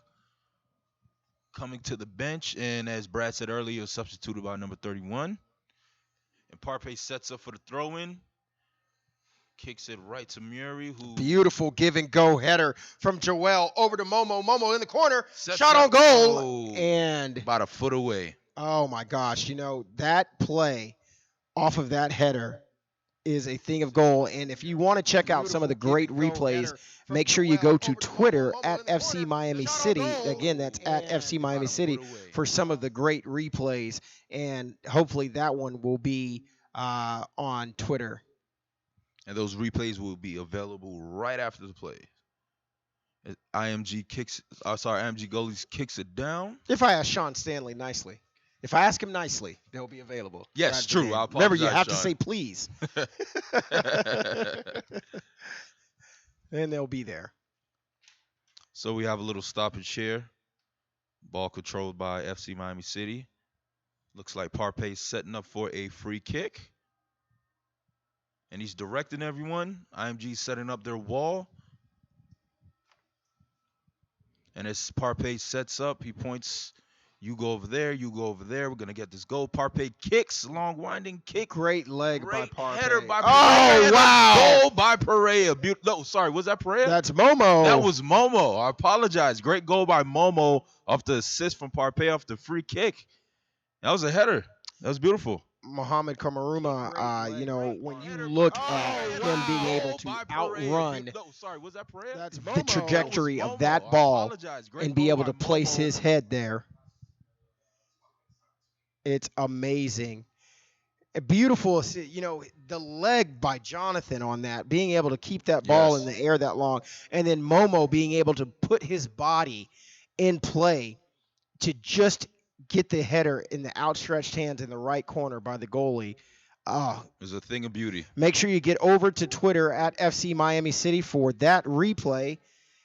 coming to the bench, and as Brad said earlier, substituted by number 31. And Parpay sets up for the throw-in. Kicks it right to Murray, who... Beautiful give-and-go header from Joel over to Momo. Momo in the corner. Shot on goal. And... about a foot away. Oh, my gosh. That play off of that header is a thing of goal. And if you want to check out some of the great replays, make sure you go to Twitter at FC Miami City. Again, that's at FC Miami City for some of the great replays. And hopefully that one will be on Twitter. And those replays will be available right after the play. IMG goalies kicks it down. If I ask Sean Stanley nicely. If I ask him nicely, they'll be available. Yes, true. I Remember, you have Sean. to say please. And they'll be there. So we have a little stop and share. Ball controlled by FC Miami City. Looks like Parpay setting up for a free kick. And he's directing everyone. IMG setting up their wall. And as Parpay sets up, he points, you go over there, you go over there. We're going to get this goal. Parpay kicks, long winding kick. Great leg by Parpay. Header by Pereira. Oh, wow. Goal by Pereira. No, sorry, was that Pereira? That's Momo. That was Momo. I apologize. Great goal by Momo off the assist from Parpay off the free kick. That was a header. That was beautiful. Mohamed Kamaruma, when you look at him being able to outrun the trajectory of that ball and be able to place his head there, it's amazing. Beautiful, the leg by Jonathan on that, being able to keep that ball in the air that long, and then Momo being able to put his body in play to just get the header in the outstretched hands in the right corner by the goalie. It was a thing of beauty. Make sure you get over to Twitter at FC Miami City for that replay,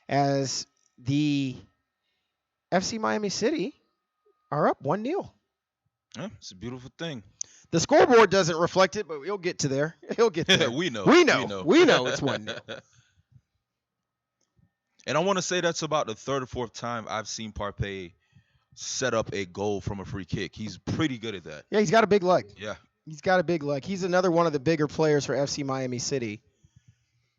as the FC Miami City are up 1-0. Yeah, it's a beautiful thing. The scoreboard doesn't reflect it, but he'll get to there. He'll get there. We know. We know it's 1-0. And I want to say that's about the third or fourth time I've seen Parpay set up a goal from a free kick. He's pretty good at that. Yeah, he's got a big leg. Yeah. He's got a big leg. He's another one of the bigger players for FC Miami City.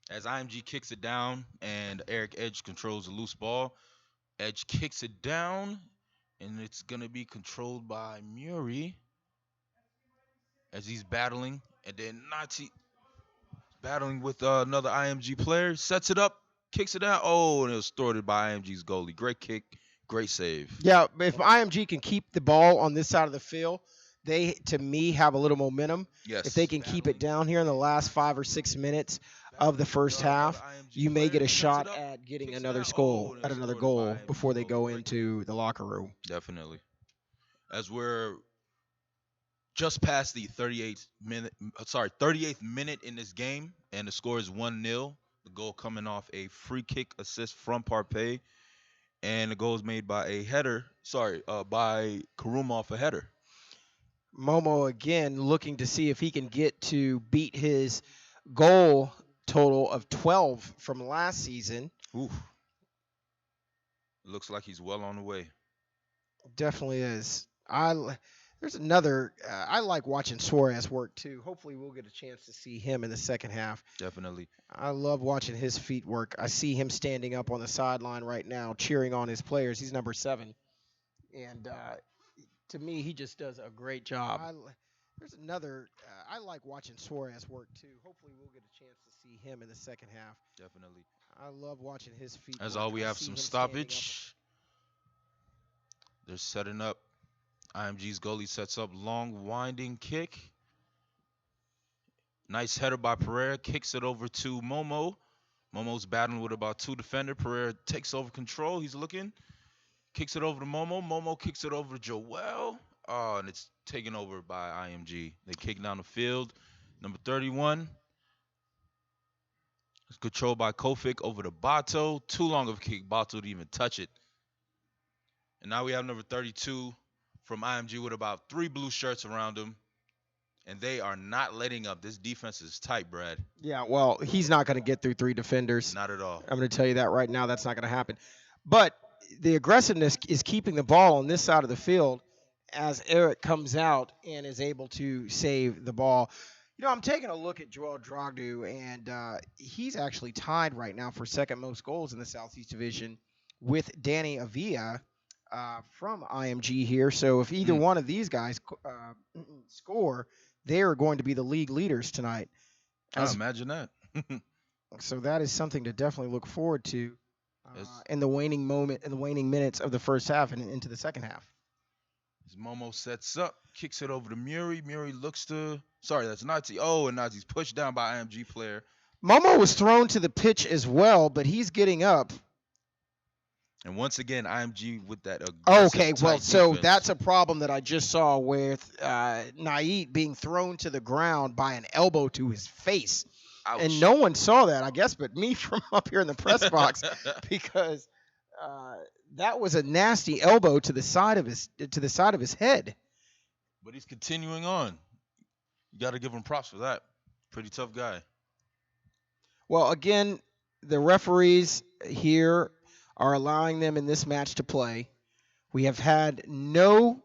As IMG kicks it down and Eric Edge controls the loose ball, Edge kicks it down, and it's going to be controlled by Murray as he's battling. And then Nati battling with another IMG player, sets it up, kicks it down. Oh, and it was thwarted by IMG's goalie. Great kick. Great save. Yeah, if IMG can keep the ball on this side of the field, they, to me, have a little momentum. Yes. If they can keep it down here in the last 5 or 6 minutes of the first half, you may get a shot at getting another goal before they go into the locker room. Definitely. As we're just past the 38th minute in this game, and the score is 1-0. The goal coming off a free kick assist from Parpay. And the goal is made by by Karuma off a header. Momo again looking to see if he can get to beat his goal total of 12 from last season. Oof. Looks like he's well on the way. Definitely is. There's another. I like watching Suarez work too. Hopefully, we'll get a chance to see him in the second half. Definitely. I love watching his feet work. I see him standing up on the sideline right now, cheering on his players. He's number 7, and to me, he just does a great job. There's another. I like watching Suarez work too. Hopefully, we'll get a chance to see him in the second half. Definitely. I love watching his feet. As work. all we have some stoppage. They're setting up. IMG's goalie sets up long winding kick. Nice header by Pereira. Kicks it over to Momo. Momo's battling with about 2 defenders. Pereira takes over control. He's looking. Kicks it over to Momo. Momo kicks it over to Joel. Oh, and it's taken over by IMG. They kick down the field. Number 31. It's controlled by Kofic over to Bato. Too long of a kick. Bato didn't even touch it. And now we have number 32 from IMG with about 3 blue shirts around him. And they are not letting up. This defense is tight, Brad. Yeah, well, he's not going to get through 3 defenders. Not at all. I'm going to tell you that right now. That's not going to happen. But the aggressiveness is keeping the ball on this side of the field as Eric comes out and is able to save the ball. You know, I'm taking a look at Joel Drogdu, and he's actually tied right now for second most goals in the Southeast Division with Danny Avila from IMG here. So if either one of these guys score, they are going to be the league leaders tonight. Imagine that. So that is something to definitely look forward to in the waning minutes of the first half and into the second half. As Momo sets up, kicks it over to Muri. Muri looks to... Sorry, that's Nazi. Oh, and Nazi's pushed down by IMG player. Momo was thrown to the pitch as well, but he's getting up. And once again, IMG with that aggressive Okay, well, tight so defense. that's a problem that I just saw with Nait being thrown to the ground by an elbow to his face. Ouch. And no one saw that, I guess, but me from up here in the press box because that was a nasty elbow to the side of his head. But he's continuing on. You got to give him props for that. Pretty tough guy. Well, again, the referees here are allowing them in this match to play. We have had no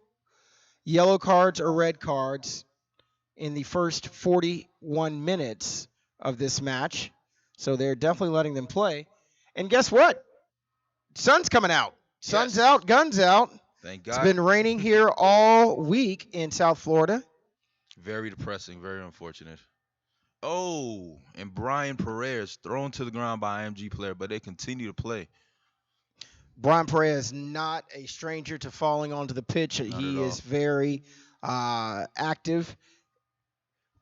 yellow cards or red cards in the first 41 minutes of this match. So they're definitely letting them play. And guess what? Sun's coming out. Sun's out, guns out. Thank God. It's been raining here all week in South Florida. Very depressing, very unfortunate. Oh, and Brian Perez thrown to the ground by IMG player, but they continue to play. Brian Perez is not a stranger to falling onto the pitch. He is very active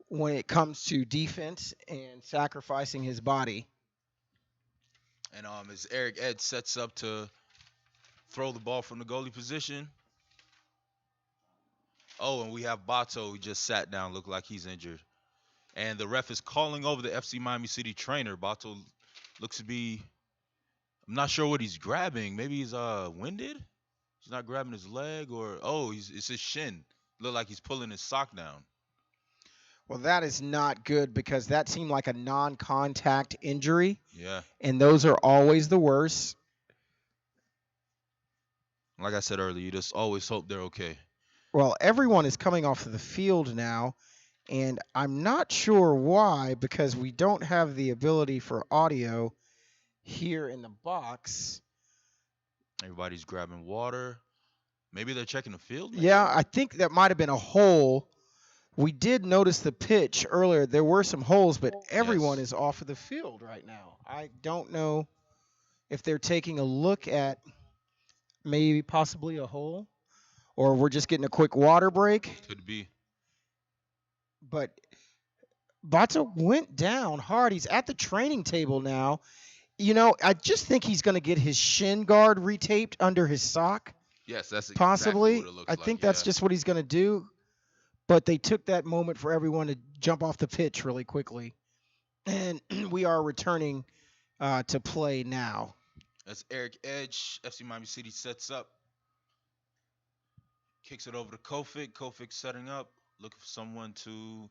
when it comes to defense and sacrificing his body. And as Eric Ed sets up to throw the ball from the goalie position. Oh, and we have Bato who just sat down, looked like he's injured. And the ref is calling over the FC Miami City trainer. Bato looks to be, I'm not sure what he's grabbing. Maybe he's winded? He's not grabbing his leg or, it's his shin. Look like he's pulling his sock down. Well, that is not good because that seemed like a non-contact injury. Yeah. And those are always the worst. Like I said earlier, you just always hope they're okay. Well, everyone is coming off of the field now, and I'm not sure why because we don't have the ability for audio here in the box. Everybody's grabbing water. Maybe they're checking the field? Maybe? Yeah, I think that might have been a hole. We did notice the pitch earlier. There were some holes, but everyone is off of the field right now. I don't know if they're taking a look at maybe possibly a hole or we're just getting a quick water break. Could be. But Bato went down hard. He's at the training table now. You know, I just think he's going to get his shin guard retaped under his sock. Yes, that's possibly. Exactly what it looks I like, think that's just what he's going to do. But they took that moment for everyone to jump off the pitch really quickly. And we are returning to play now. That's Eric Edge. FC Miami City sets up. Kicks it over to Kofic. Kofic setting up. Looking for someone to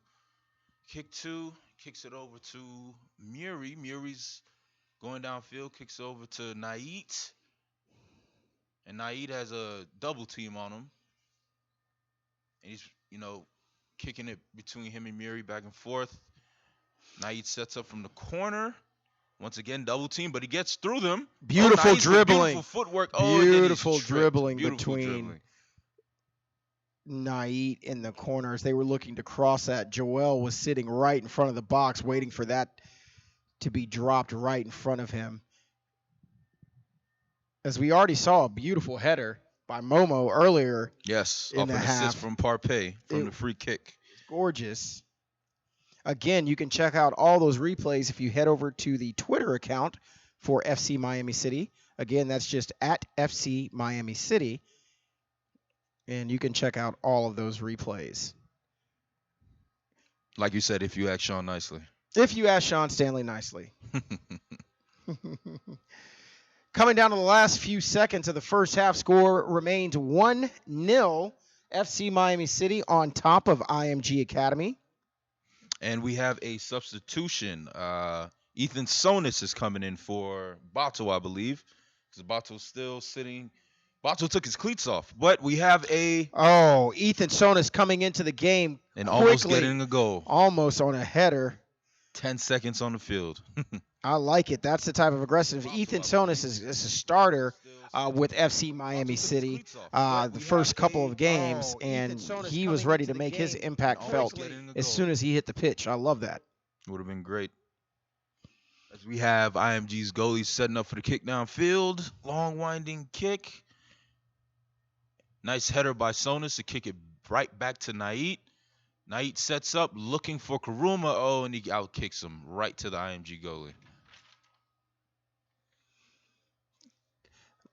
kick to. Kicks it over to Muri. Muri's going downfield. Kicks over to Nait. And Nait has a double team on him. And he's, kicking it between him and Muri back and forth. Nait sets up from the corner. Once again, double team, but he gets through them. Beautiful dribbling. Beautiful footwork. Beautiful dribbling between Nait in the corners. They were looking to cross that. Joel was sitting right in front of the box waiting for that to be dropped right in front of him. As we already saw a beautiful header by Momo earlier. Yes, in off the an half. assist from Parpay from the free kick. Gorgeous. Again, you can check out all those replays if you head over to the Twitter account for FC Miami City. Again, that's just at FC Miami City. And you can check out all of those replays. Like you said, if you ask Sean nicely. If you ask Sean Stanley nicely. Coming down to the last few seconds of the first half, score remains 1-0. FC Miami City on top of IMG Academy. And we have a substitution. Ethan Sonis is coming in for Bato, I believe. Because Bato's still sitting. Bato took his cleats off. But we have a... Oh, Ethan Sonis coming into the game and quickly, almost getting a goal. Almost on a header. 10 seconds on the field. I like it. That's the type of aggressive. Ethan Sonis is a starter with FC Miami City the first couple of games, and he was ready to make his impact felt as soon as he hit the pitch. I love that. Would have been great. As we have IMG's goalie setting up for the kick downfield. Long winding kick. Nice header by Sonis to kick it right back to Nait. Nait sets up looking for Karuma. Oh, and he outkicks him right to the IMG goalie.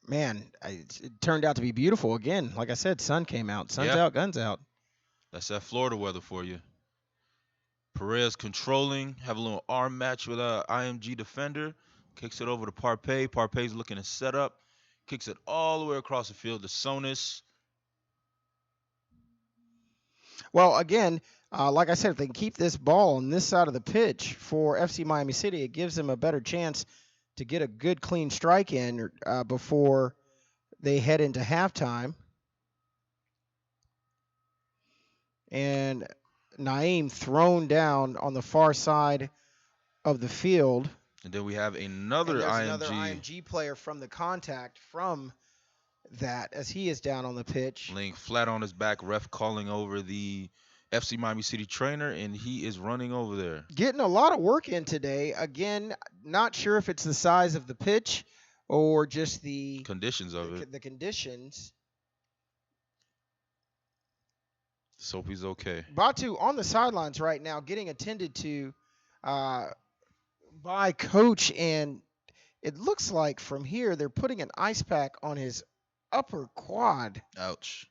Man, it turned out to be beautiful again. Like I said, sun came out. Sun's out, guns out. That's that Florida weather for you. Perez controlling, have a little arm match with a IMG defender. Kicks it over to Parpay. Parpay's looking to set up. Kicks it all the way across the field to Sonis. Well, again, like I said, if they can keep this ball on this side of the pitch for FC Miami City, it gives them a better chance to get a good, clean strike in before they head into halftime. And Naeem thrown down on the far side of the field. And then we have another IMG player from the contact from that as he is down on the pitch. Laying flat on his back, ref calling over the FC Miami City trainer, and he is running over there. Getting a lot of work in today. Again, not sure if it's the size of the pitch or just the conditions of it. The conditions. So he's okay. Batu on the sidelines right now getting attended to by coach, and it looks like from here they're putting an ice pack on his upper quad. Ouch.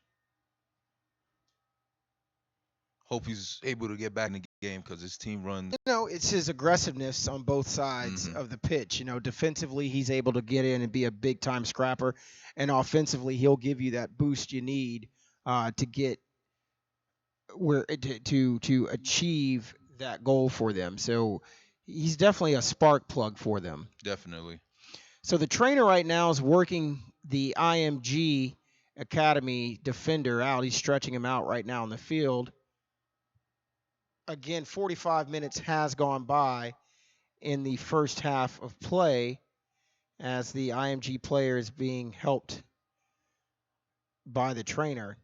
Hope he's able to get back in the game because his team runs. You know, it's his aggressiveness on both sides of the pitch. You know, defensively, he's able to get in and be a big-time scrapper. And offensively, he'll give you that boost you need to get where to achieve that goal for them. So he's definitely a spark plug for them. Definitely. So the trainer right now is working the IMG Academy defender out. He's stretching him out right now on the field. Again, 45 minutes has gone by in the first half of play as the IMG player is being helped by the trainer.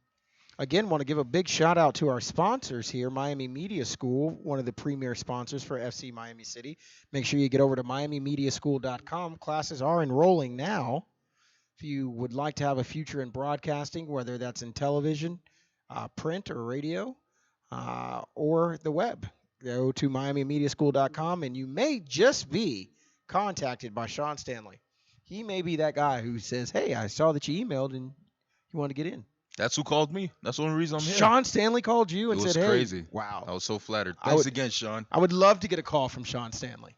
Again, want to give a big shout out to our sponsors here, Miami Media School, one of the premier sponsors for FC Miami City. Make sure you get over to miamimediaschool.com. Classes are enrolling now. If you would like to have a future in broadcasting, whether that's in television, print, or radio, or the web, go to miamimediaschool.com, and you may just be contacted by Sean Stanley. He may be that guy who says, hey, I saw that you emailed and you want to get in. That's who called me. That's the only reason I'm here. Sean Stanley called you and said, hey. It was crazy. Wow. I was so flattered. Thanks again, Sean. I would love to get a call from Sean Stanley.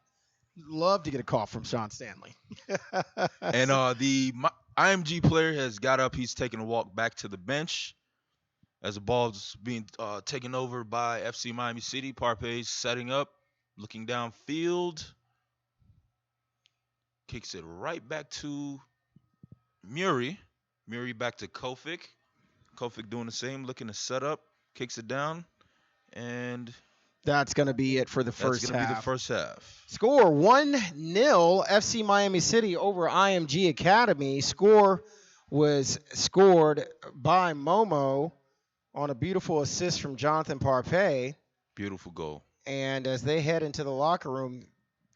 Love to get a call from Sean Stanley. And the IMG player has got up. He's taking a walk back to the bench as the ball's being taken over by FC Miami City. Parpay's setting up, looking downfield. Kicks it right back to Muri. Muri back to Kofic. Kofic doing the same, looking to set up. Kicks it down. And that's going to be it for the first half. That's going to be the first half. Score 1-0 FC Miami City over IMG Academy. Score was scored by Momo on a beautiful assist from Jonathan Parpay. Beautiful goal. And as they head into the locker room,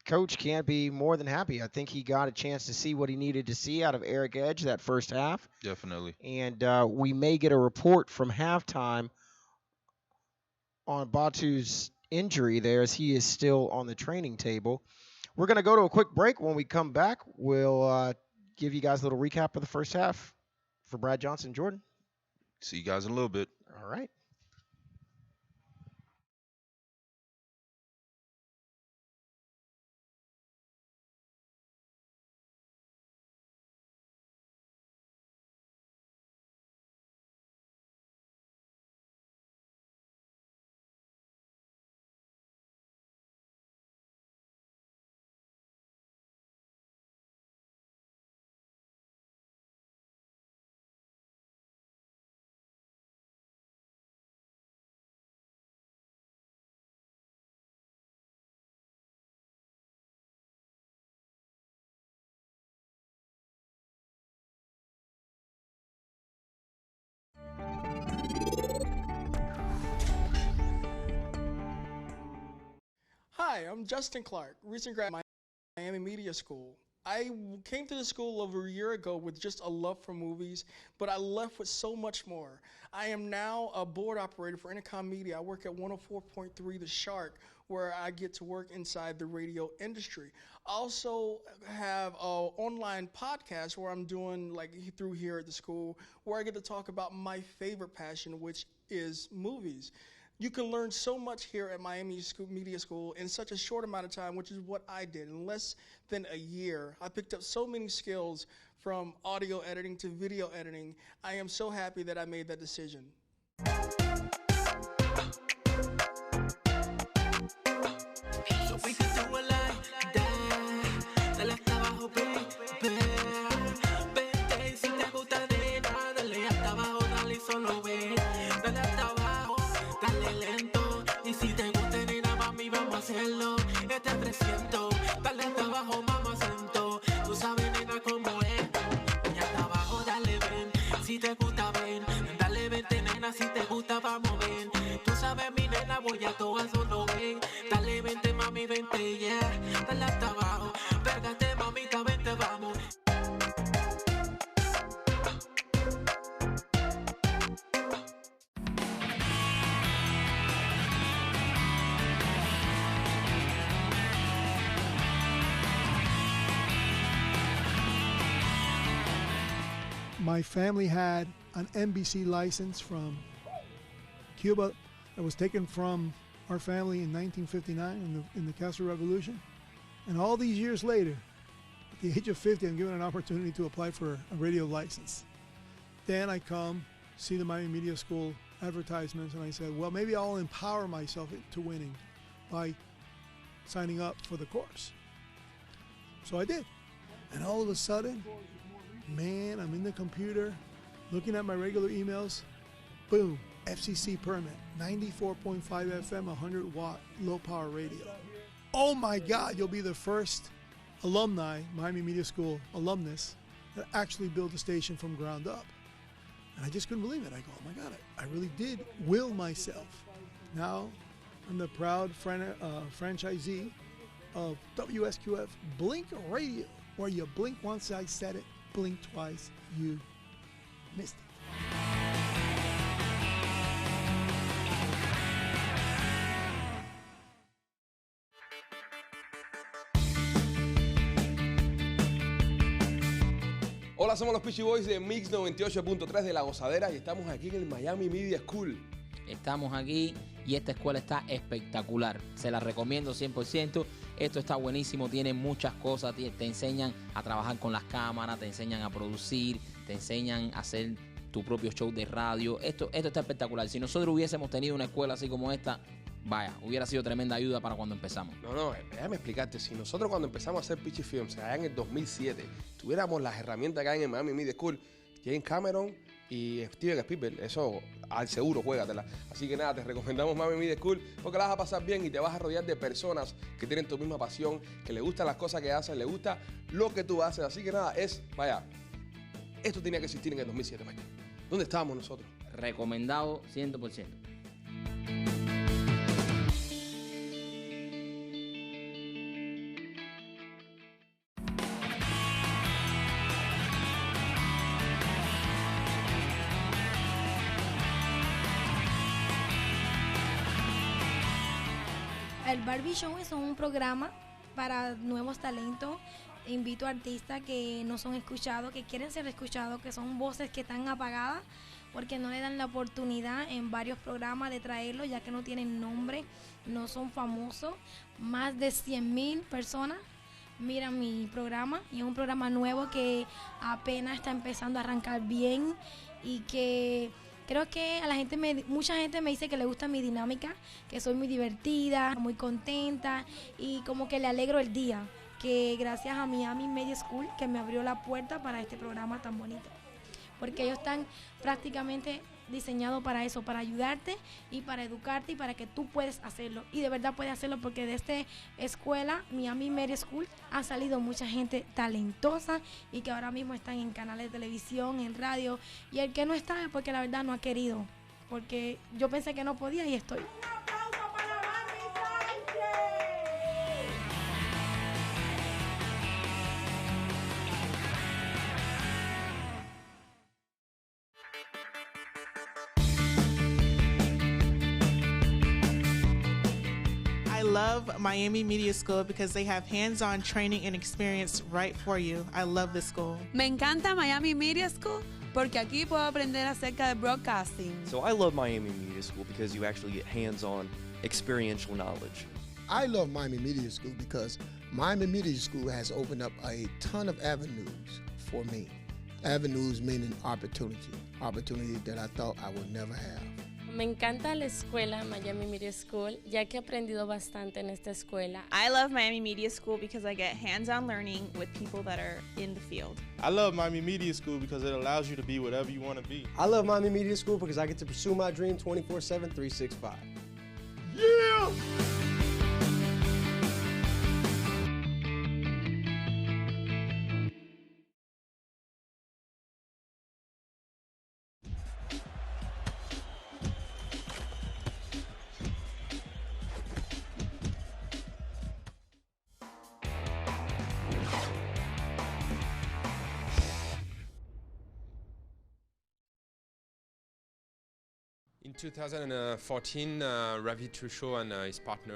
Coach can't be more than happy. I think he got a chance to see what he needed to see out of Eric Edge that first half. Definitely. And we may get a report from halftime on Batu's injury there as he is still on the training table. We're going to go to a quick break. When we come back, we'll give you guys a little recap of the first half. For Brad Johnson and Jordan. See you guys in a little bit. All right. Hi, I'm Justin Clark, recent grad at Miami Media School. I came to the school over a year ago with just a love for movies, but I left with so much more. I am now a board operator for Intercom Media. I work at 104.3 The Shark, where I get to work inside the radio industry. I also have an online podcast where I'm doing like through here at the school, where I get to talk about my favorite passion, which is movies. You can learn so much here at Miami Media School in such a short amount of time, which is what I did. In less than a year, I picked up so many skills from audio editing to video editing. I am so happy that I made that decision. My family had an NBC license from Cuba that was taken from our family in 1959 in the Castro Revolution. And all these years later, at the age of 50, I'm given an opportunity to apply for a radio license. Then I come, see the Miami Media School advertisements, and I said, well, maybe I'll empower myself to winning by signing up for the course. So I did. And all of a sudden, man, I'm in the computer, looking at my regular emails, boom, FCC permit, 94.5 FM, 100 watt, low power radio. Oh my God, you'll be the first alumni, Miami Media School alumnus, that actually built a station from ground up. And I just couldn't believe it. I go, oh my God, I really did will myself. Now, I'm the proud franchisee of WSQF Blink Radio, where you blink once I said it, blink twice, you missed it. Hola, somos los Peachy Boys de Mix 98.3 de La Gozadera y estamos aquí en el Miami Media School. Estamos aquí y esta escuela está espectacular. Se la recomiendo 100%. Esto está buenísimo, tiene muchas cosas. Te enseñan a trabajar con las cámaras, te enseñan a producir, te enseñan a hacer tu propio show de radio. Esto está espectacular. Si nosotros hubiésemos tenido una escuela así como esta, vaya, hubiera sido tremenda ayuda para cuando empezamos. No, déjame explicarte. Si nosotros cuando empezamos a hacer Peachy Films, allá en el 2007, tuviéramos las herramientas que hay en el Miami Media School, James Cameron y Steven Spielberg, eso al seguro, juégatela. Así que nada, te recomendamos Miami Media School porque la vas a pasar bien y te vas a rodear de personas que tienen tu misma pasión, que les gustan las cosas que hacen, les gusta lo que tú haces. Así que nada, vaya, esto tenía que existir en el 2007, vaya. ¿Dónde estábamos nosotros? Recomendado 100%. El Barbie Show es un programa para nuevos talentos. Invito a artistas que no son escuchados, que quieren ser escuchados, que son voces que están apagadas porque no le dan la oportunidad en varios programas de traerlos, ya que no tienen nombre, no son famosos. Más de 100,000 personas miran mi programa y es un programa nuevo que apenas está empezando a arrancar bien y que creo que a la gente mucha gente me dice que le gusta mi dinámica, que soy muy divertida, muy contenta y como que le alegro el día, que gracias a Miami Media School que me abrió la puerta para este programa tan bonito. Porque ellos están prácticamente diseñados para eso, para ayudarte y para educarte y para que tú puedas hacerlo. Y de verdad puedes hacerlo porque de esta escuela, Miami Media School, ha salido mucha gente talentosa y que ahora mismo están en canales de televisión, en radio. Y el que no está es porque la verdad no ha querido. Porque yo pensé que no podía y estoy. love Miami Media School because they have hands-on training and experience right for you. I love this school. Me encanta Miami Media School porque aquí puedo aprender acerca de broadcasting. So I love Miami Media School because you actually get hands-on experiential knowledge. I love Miami Media School because Miami Media School has opened up a ton of avenues for me. Avenues meaning opportunity that I thought I would never have. Me encanta la escuela Miami Media School, ya que he aprendido bastante en esta escuela. I love Miami Media School because I get hands-on learning with people that are in the field. I love Miami Media School because it allows you to be whatever you want to be. I love Miami Media School because I get to pursue my dream 24/7, 365. Yeah! In 2014, Ravi Trushaw and his partner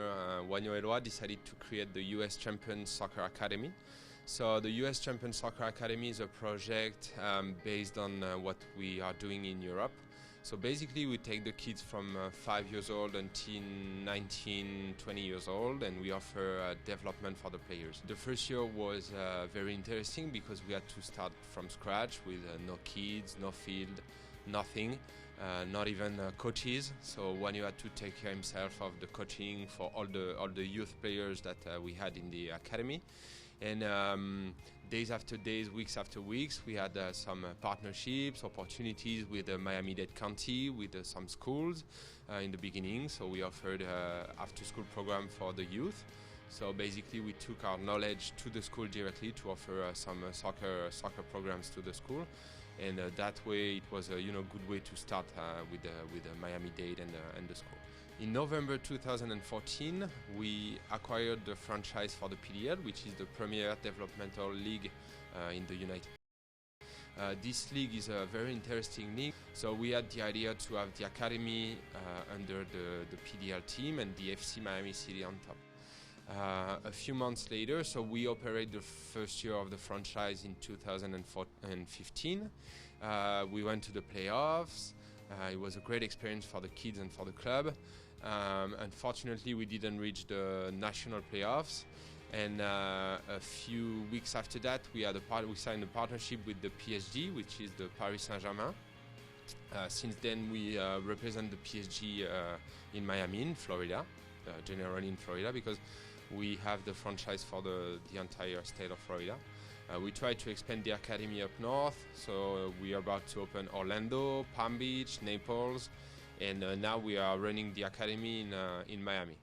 Wanyo Eloi decided to create the US Champion Soccer Academy. So the US Champion Soccer Academy is a project based on what we are doing in Europe. So basically we take the kids from 5 years old until 19, 20 years old, and we offer development for the players. The first year was very interesting because we had to start from scratch with no kids, no field, nothing. Not even coaches, so Wanyo had to take care himself of the coaching for all the youth players that we had in the academy. And days after days, weeks after weeks, we had some partnerships, opportunities with Miami-Dade County, with some schools in the beginning. So we offered after-school program for the youth. So basically, we took our knowledge to the school directly to offer some soccer programs to the school. And that way, it was a good way to start with Miami-Dade and the school. In November 2014, we acquired the franchise for the PDL, which is the premier developmental league in the United States. This league is a very interesting league. So we had the idea to have the academy under the PDL team and the FC Miami City on top. A few months later, so we operate the first year of the franchise in 2015. We went to the playoffs. It was a great experience for the kids and for the club. Unfortunately, we didn't reach the national playoffs. And a few weeks after that, we signed a partnership with the PSG, which is the Paris Saint-Germain. Since then, we represent the PSG in Miami, in Florida, generally in Florida, because we have the franchise for the entire state of Florida. We try to expand the academy up north, so we are about to open Orlando, Palm Beach, Naples, and now we are running the academy in Miami.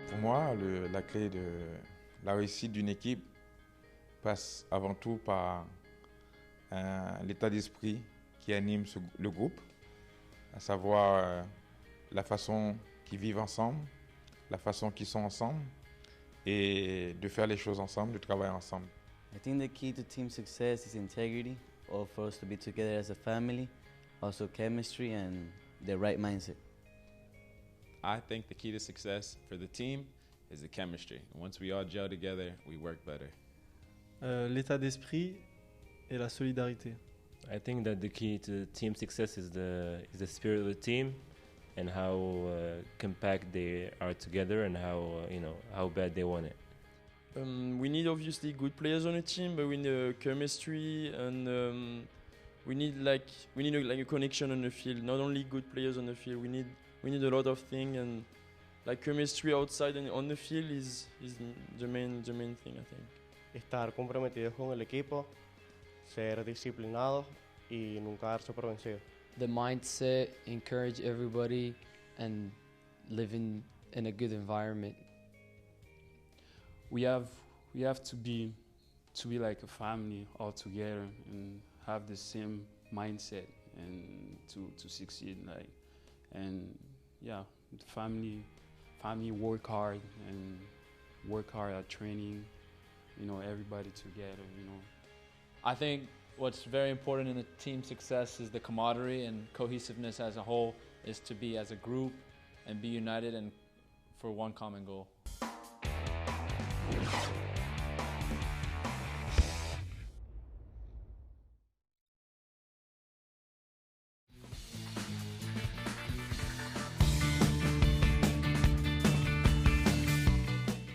Pour moi, la clé de la réussite d'une équipe passe avant tout par l'état d'esprit qui anime le groupe, à savoir la façon qu'ils vivent ensemble, la façon qu'ils sont ensemble, et de faire les choses ensemble, de travailler ensemble. I think the key to team success is integrity, or for us to be together as a family, also chemistry and the right mindset. I think the key to success for the team is the chemistry. Once we all gel together, we work better. L'état d'esprit et la solidarité. I think that the key to team success is the spirit of the team and how compact they are together and how bad they want it. We need obviously good players on a team, but we need chemistry and we need a connection on the field. Not only good players on the field. We need a lot of things, and like chemistry outside and on the field is the main thing, I think. Estar comprometidos con el equipo, ser disciplinados y nunca darse por vencido. The mindset, encourage everybody, and live in a good environment. We have to be like a family all together and have the same mindset and to succeed, and yeah, family family work hard and work hard at training, you know, everybody together, you know. I think what's very important in the team success is the camaraderie and cohesiveness as a whole, is to be as a group and be united and for one common goal.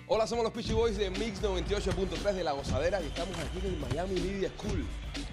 Hola, somos los Peachy Boys de Mix 98.3 de La Gozadera y estamos aquí en el Miami Media School.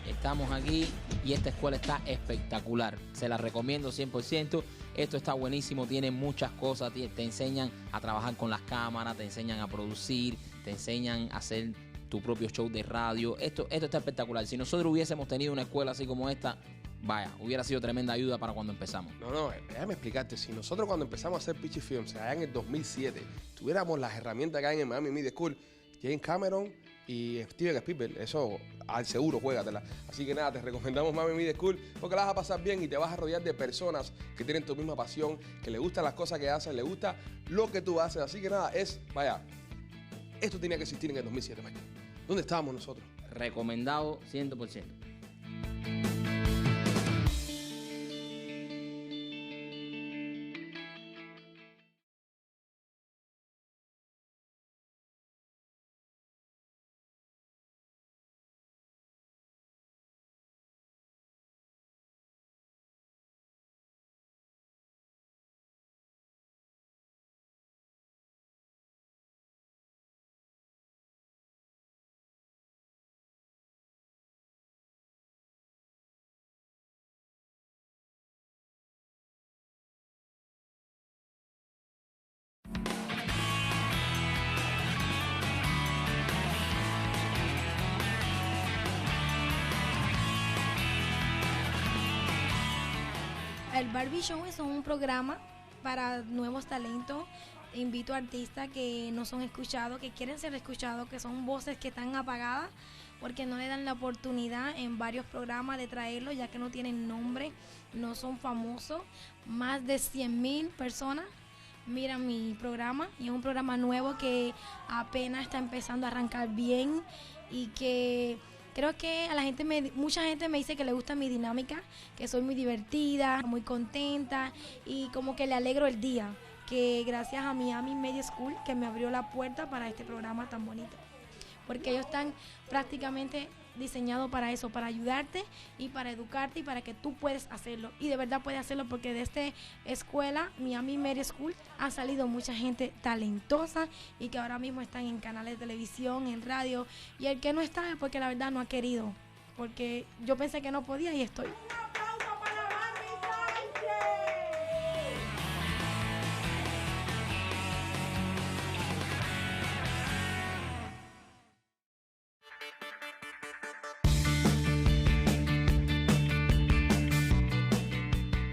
Estamos aquí y esta escuela está espectacular. Se la recomiendo 100%. Esto está buenísimo, tiene muchas cosas. Te enseñan a trabajar con las cámaras, te enseñan a producir, te enseñan a hacer tu propio show de radio. Esto está espectacular. Si nosotros hubiésemos tenido una escuela así como esta, vaya, hubiera sido tremenda ayuda para cuando empezamos. No, déjame explicarte. Si nosotros cuando empezamos a hacer Peachy Films, allá en el 2007, tuviéramos las herramientas que hay en el Miami Media School, James Cameron y Steven Spielberg, eso al seguro, juégatela. Así que nada, te recomendamos Miami Media School porque la vas a pasar bien y te vas a rodear de personas que tienen tu misma pasión, que les gustan las cosas que hacen, les gusta lo que tú haces. Así que nada, vaya, esto tenía que existir en el 2007, Michael. ¿Dónde estábamos nosotros? Recomendado 100%. El Barbie Show es un programa para nuevos talentos. Invito a artistas que no son escuchados, que quieren ser escuchados, que son voces que están apagadas porque no le dan la oportunidad en varios programas de traerlos, ya que no tienen nombre, no son famosos. Más de 100,000 personas miran mi programa y es un programa nuevo que apenas está empezando a arrancar bien y que creo que a la gente mucha gente me dice que le gusta mi dinámica, que soy muy divertida, muy contenta y como que le alegro el día, que gracias a Miami Media School que me abrió la puerta para este programa tan bonito, porque ellos están prácticamente diseñados para eso, para ayudarte y para educarte y para que tú puedes hacerlo y de verdad puedes hacerlo, porque de esta escuela Miami Media School ha salido mucha gente talentosa y que ahora mismo están en canales de televisión, en radio, y el que no está es porque la verdad no ha querido, porque yo pensé que no podía y estoy.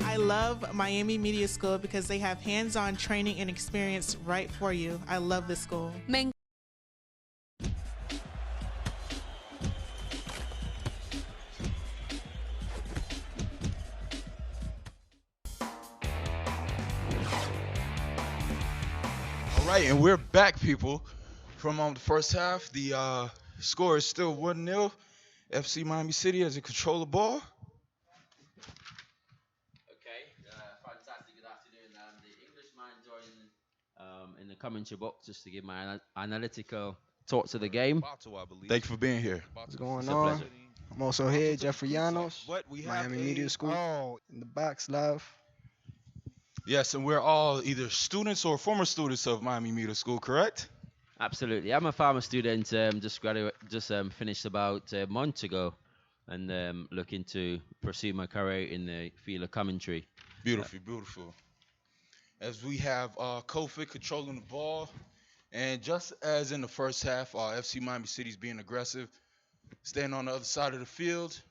I love Miami Media School because they have hands-on training and experience right for you. I love this school. All right, and we're back, people. From the first half, the score is still 1-0. FC Miami City has a control the ball. Fantastic. Good afternoon. The Englishman joined in the commentary box just to give my analytical thoughts of the game. Thank you for being here. What's going It's a on? pleasure. I'm also here, Jeffrey Llanos, We have Miami Media School. In the box, live. Yes, and we're all either students or former students of Miami Media School, correct? Absolutely. I'm a former student. Just finished about a month ago, and looking to pursue my career in the field of commentary. Beautiful. As we have Kofi controlling the ball, and just as in the first half, FC Miami City's being aggressive, staying on the other side of the field,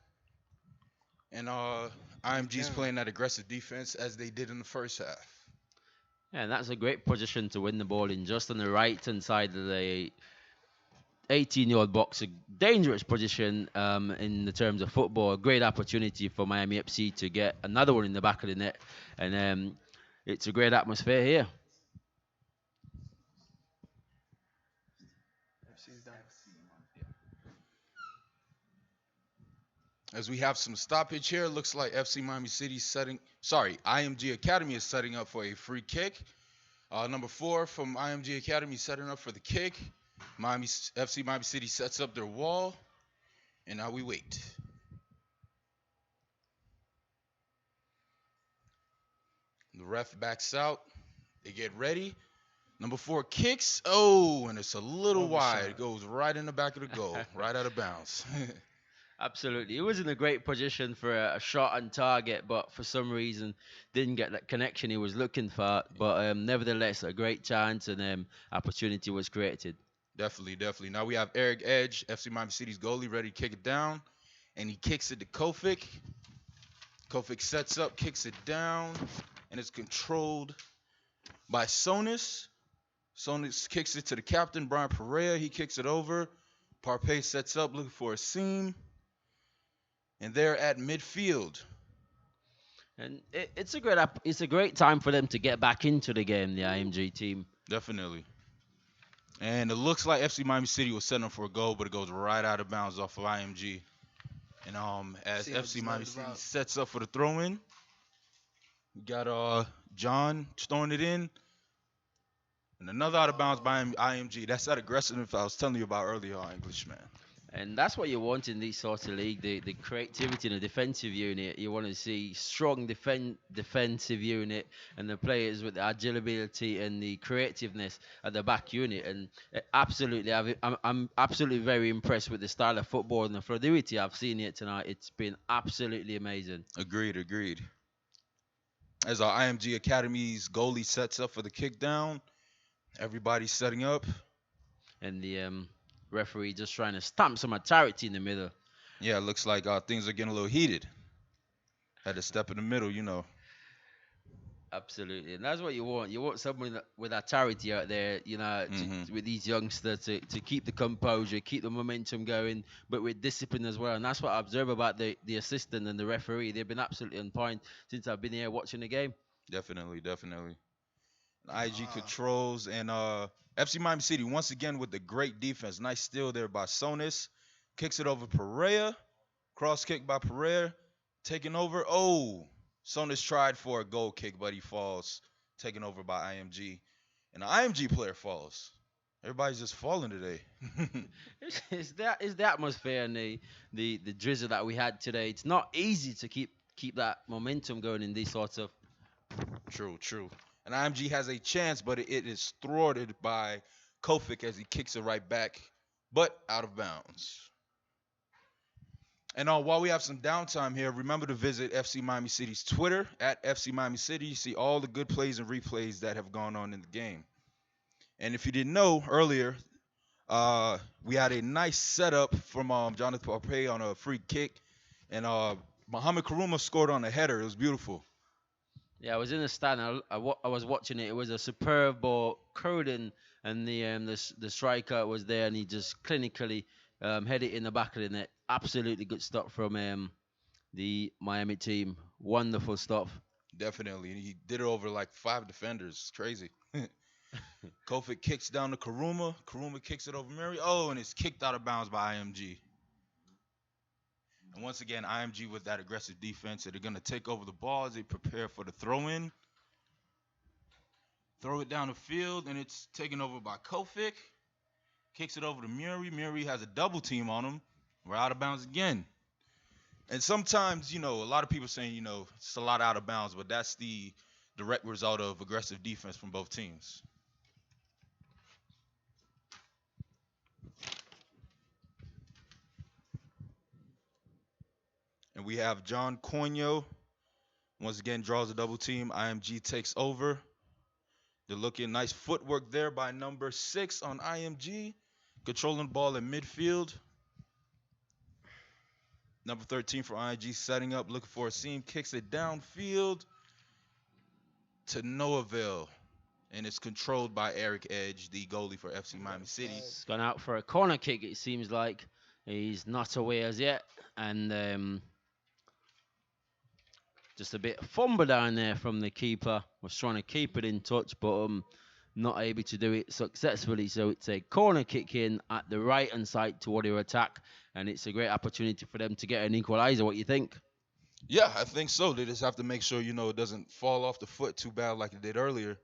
and IMG's playing that aggressive defense as they did in the first half. Yeah, and that's a great position to win the ball in, just on the right-hand side of the 18-yard box. A dangerous position in the terms of football. A great opportunity for Miami FC to get another one in the back of the net. And it's a great atmosphere here. As we have some stoppage here, looks like IMG Academy is setting up for a free kick. Number 4 from IMG Academy setting up for the kick. FC Miami City sets up their wall, and now we wait. The ref backs out. They get ready. Number 4 kicks. Oh, and it's a little wide. It goes right in the back of the goal, right out of bounds. Absolutely. He was in a great position for a shot on target, but for some reason didn't get that connection he was looking for. But nevertheless, a great chance and opportunity was created. Definitely. Now we have Eric Edge, FC Miami City's goalie, ready to kick it down. And he kicks it to Kofic. Kofic sets up, kicks it down, and it's controlled by Sonis. Sonis kicks it to the captain, Brian Perea. He kicks it over. Parpay sets up, looking for a seam. And they're at midfield. And it's a great time for them to get back into the game, the IMG team. Definitely. And it looks like FC Miami City was setting up for a goal, but it goes right out of bounds off of IMG. And as FC Miami City sets up for the throw-in, we got John throwing it in. And another out of bounds by IMG. That's that aggressiveness I was telling you about earlier on, Englishman. And that's what you want in this sort of league, the creativity in a defensive unit. You want to see strong defensive unit and the players with the agility and the creativeness at the back unit. And absolutely, I'm absolutely very impressed with the style of football and the fluidity I've seen here tonight. It's been absolutely amazing. Agreed. As our IMG Academy's goalie sets up for the kick down, everybody's setting up. And the referee just trying to stamp some authority in the middle. Yeah, it looks like things are getting a little heated. Had to step in the middle, you know. Absolutely, and that's what you want. You want someone with authority out there, you know, with these youngsters to keep the composure, keep the momentum going, but with discipline as well. And that's what I observe about the assistant and the referee. They've been absolutely on point since I've been here watching the game. Definitely. IG controls and FC Miami City once again with the great defense. Nice steal there by Sonis. Kicks it over Perea. Cross kick by Perea. Taken over. Oh, Sonis tried for a goal kick, but he falls. Taken over by IMG. And the IMG player falls. Everybody's just falling today. It's the atmosphere and the drizzle that we had today. It's not easy to keep that momentum going in these sorts of. True. And IMG has a chance, but it is thwarted by Kofic as he kicks it right back, but out of bounds. And while we have some downtime here, remember to visit FC Miami City's Twitter, at FC Miami City. You see all the good plays and replays that have gone on in the game. And if you didn't know, earlier, we had a nice setup from Jonathan Parpay on a free kick. And Mohamed Karuma scored on a header. It was beautiful. Yeah, I was in the stand. I was watching it. It was a superb ball, Curden, and the striker was there, and he just clinically headed it in the back of the net. Absolutely good stop from the Miami team. Wonderful stop. Definitely. He did it over like 5 defenders. It's crazy. Kofic kicks down to Karuma. Karuma kicks it over Murray. Oh, and it's kicked out of bounds by IMG. And once again, IMG with that aggressive defense. They're going to take over the ball as they prepare for the throw-in. Throw it down the field, and it's taken over by Kofic. Kicks it over to Murray. Murray has a double team on him. We're out of bounds again. And sometimes, a lot of people saying, it's a lot out of bounds, but that's the direct result of aggressive defense from both teams. And we have John Coinio. Once again, draws a double team. IMG takes over. They're looking nice footwork there by number 6 on IMG. Controlling the ball in midfield. Number 13 for IMG setting up, looking for a seam. Kicks it downfield to no avail. And it's controlled by Eric Edge, the goalie for FC Miami City. He's gone out for a corner kick, it seems like. He's not away as yet. And just a bit of fumble down there from the keeper. Was trying to keep it in touch, but not able to do it successfully. So it's a corner kick in at the right-hand side toward their attack, and it's a great opportunity for them to get an equalizer. What do you think? Yeah, I think so. They just have to make sure, it doesn't fall off the foot too bad like it did earlier.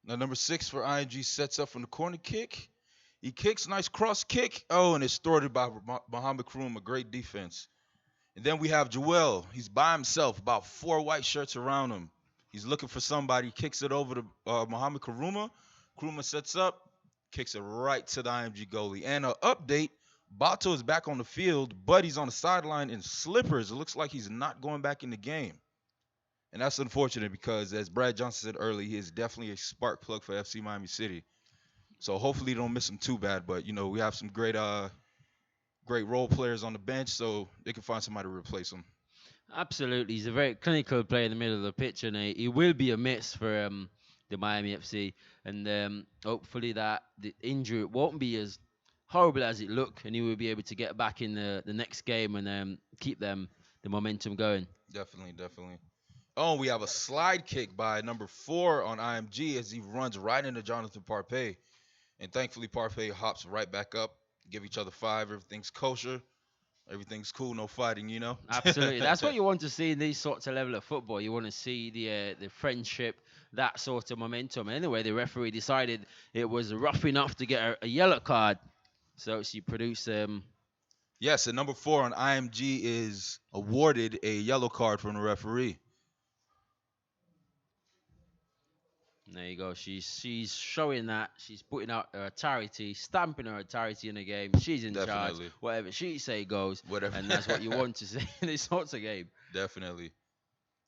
Now, number 6 for IMG sets up from the corner kick. He kicks, nice cross kick. Oh, and it's thwarted by Muhammad Karoum, a great defense. And then we have Joel. He's by himself, about 4 white shirts around him. He's looking for somebody, kicks it over to Muhammad Karuma. Karuma sets up, kicks it right to the IMG goalie. And an update, Bato is back on the field, but he's on the sideline in slippers. It looks like he's not going back in the game. And that's unfortunate because, as Brad Johnson said earlier, he is definitely a spark plug for FC Miami City. So hopefully you don't miss him too bad. But, we have some great role players on the bench, so they can find somebody to replace him. Absolutely. He's a very clinical player in the middle of the pitch, and he will be a miss for the Miami FC. And hopefully that the injury won't be as horrible as it looked, and he will be able to get back in the next game and keep the momentum going. Definitely. Oh, we have a slide kick by number 4 on IMG as he runs right into Jonathan Parpay. And thankfully, Parpay hops right back up, give each other 5. Everything's kosher. Everything's cool, no fighting, Absolutely. That's what you want to see in these sorts of level of football. You want to see the friendship, that sort of momentum. Anyway, the referee decided it was rough enough to get a yellow card. So she produced... Yes, and number 4 on IMG is awarded a yellow card from the referee. There you go. She's showing that. She's putting out her authority, stamping her authority in the game. She's in charge. Whatever she say goes. Whatever. And that's what you want to see in these sorts of game. Definitely.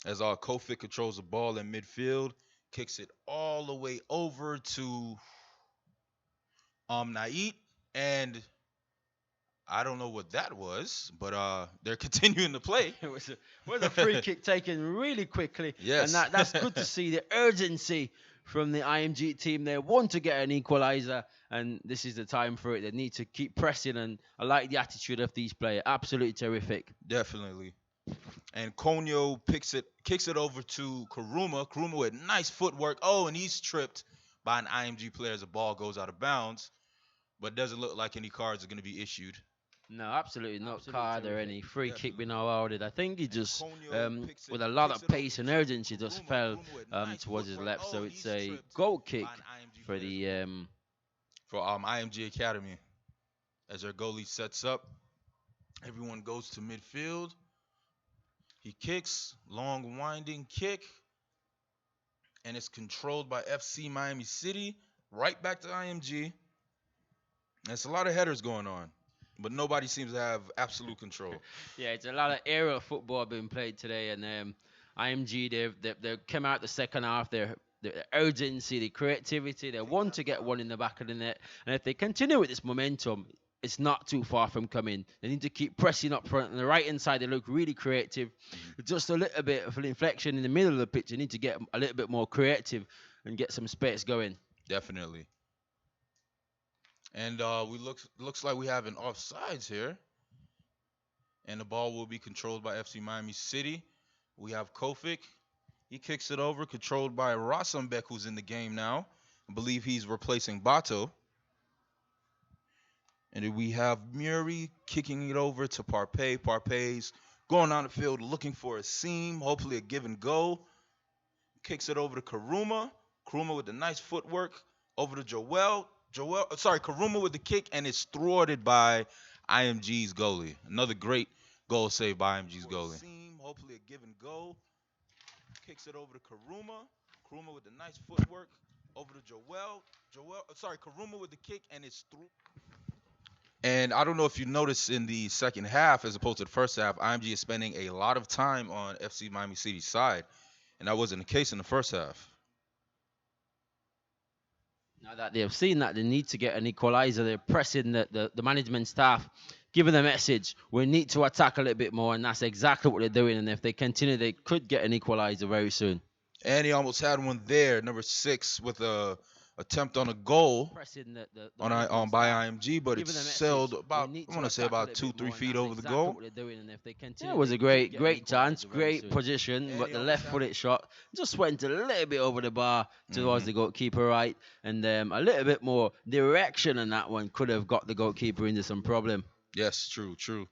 As Kofi controls the ball in midfield, kicks it all the way over to Nait. And I don't know what that was, but they're continuing to play. It was a free kick taken really quickly. Yes. And that's good to see the urgency from the IMG team. They want to get an equalizer, and this is the time for it. They need to keep pressing, and I like the attitude of these players. Absolutely terrific. Definitely. And Konyo kicks it over to Karuma. Karuma with nice footwork. Oh, and he's tripped by an IMG player as the ball goes out of bounds. But it doesn't look like any cards are going to be issued. No, absolutely not card or any free kick being awarded. I think he just, with a lot of pace and urgency, just fell towards his left. So it's a goal kick for the IMG Academy. As their goalie sets up, everyone goes to midfield. He kicks, long winding kick, and it's controlled by FC Miami City. Right back to IMG. There's a lot of headers going on, but nobody seems to have absolute control. Yeah, it's a lot of aerial football being played today, and IMG, they've come out the second half. The urgency, the creativity, they want to get one in the back of the net, and if they continue with this momentum, it's not too far from coming. They need to keep pressing up front. On the right-hand side, they look really creative. Just a little bit of an inflection in the middle of the pitch. They need to get a little bit more creative and get some space going. Definitely. And looks like we have an offsides here. And the ball will be controlled by FC Miami City. We have Kofic. He kicks it over, controlled by Rassambek, who's in the game now. I believe he's replacing Bato. And then we have Muri kicking it over to Parpay. Parpay's going on the field looking for a seam, hopefully a give and go. Kicks it over to Karuma. Karuma with the nice footwork over to Joel. Karuma with the kick, and it's thwarted by IMG's goalie. Another great goal saved by IMG's goalie. Seam, hopefully a give and go. Kicks it over to Karuma. Karuma with the nice footwork over to Joel. Karuma with the kick, and it's through. And I don't know if you noticed in the second half, as opposed to the first half, IMG is spending a lot of time on FC Miami City's side, and that wasn't the case in the first half. Now that they've seen that they need to get an equalizer, they're pressing the management staff, giving the message, we need to attack a little bit more, and that's exactly what they're doing. And if they continue, they could get an equalizer very soon. And he almost had one there, number 6, with a attempt on a goal Pressing the by IMG, but it's Give them a sailed message. about, We need I to want to say attack a about little 2-3 bit more, feet and over that's the exactly goal. what they're doing, and if they continue, Yeah, it was they a could great, get great involved chance, very great soon. position, but the left-footed shot just went a little bit over the bar towards the goalkeeper, right, and a little bit more direction on that one could have got the goalkeeper into some problem. Yes, true.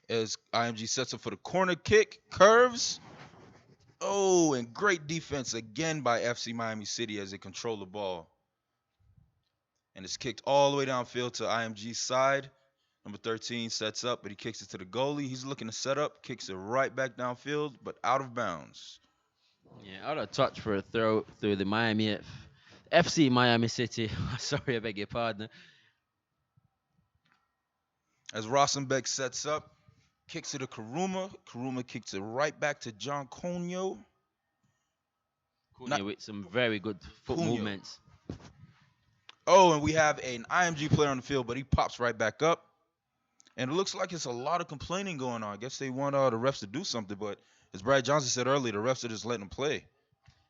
As IMG sets up for the corner kick, curves. Oh, and great defense again by FC Miami City as they control the ball. And it's kicked all the way downfield to IMG's side. Number 13 sets up, but he kicks it to the goalie. He's looking to set up, kicks it right back downfield, but out of bounds. Yeah, out of touch for a throw through the FC Miami City. Sorry, I beg your pardon. As Rosenbeck sets up, kicks it to Karuma. Karuma kicks it right back to John Cunha. With some very good foot movements. Oh, and we have an IMG player on the field, but he pops right back up. And it looks like it's a lot of complaining going on. I guess they want the refs to do something, but as Brad Johnson said earlier, the refs are just letting them play.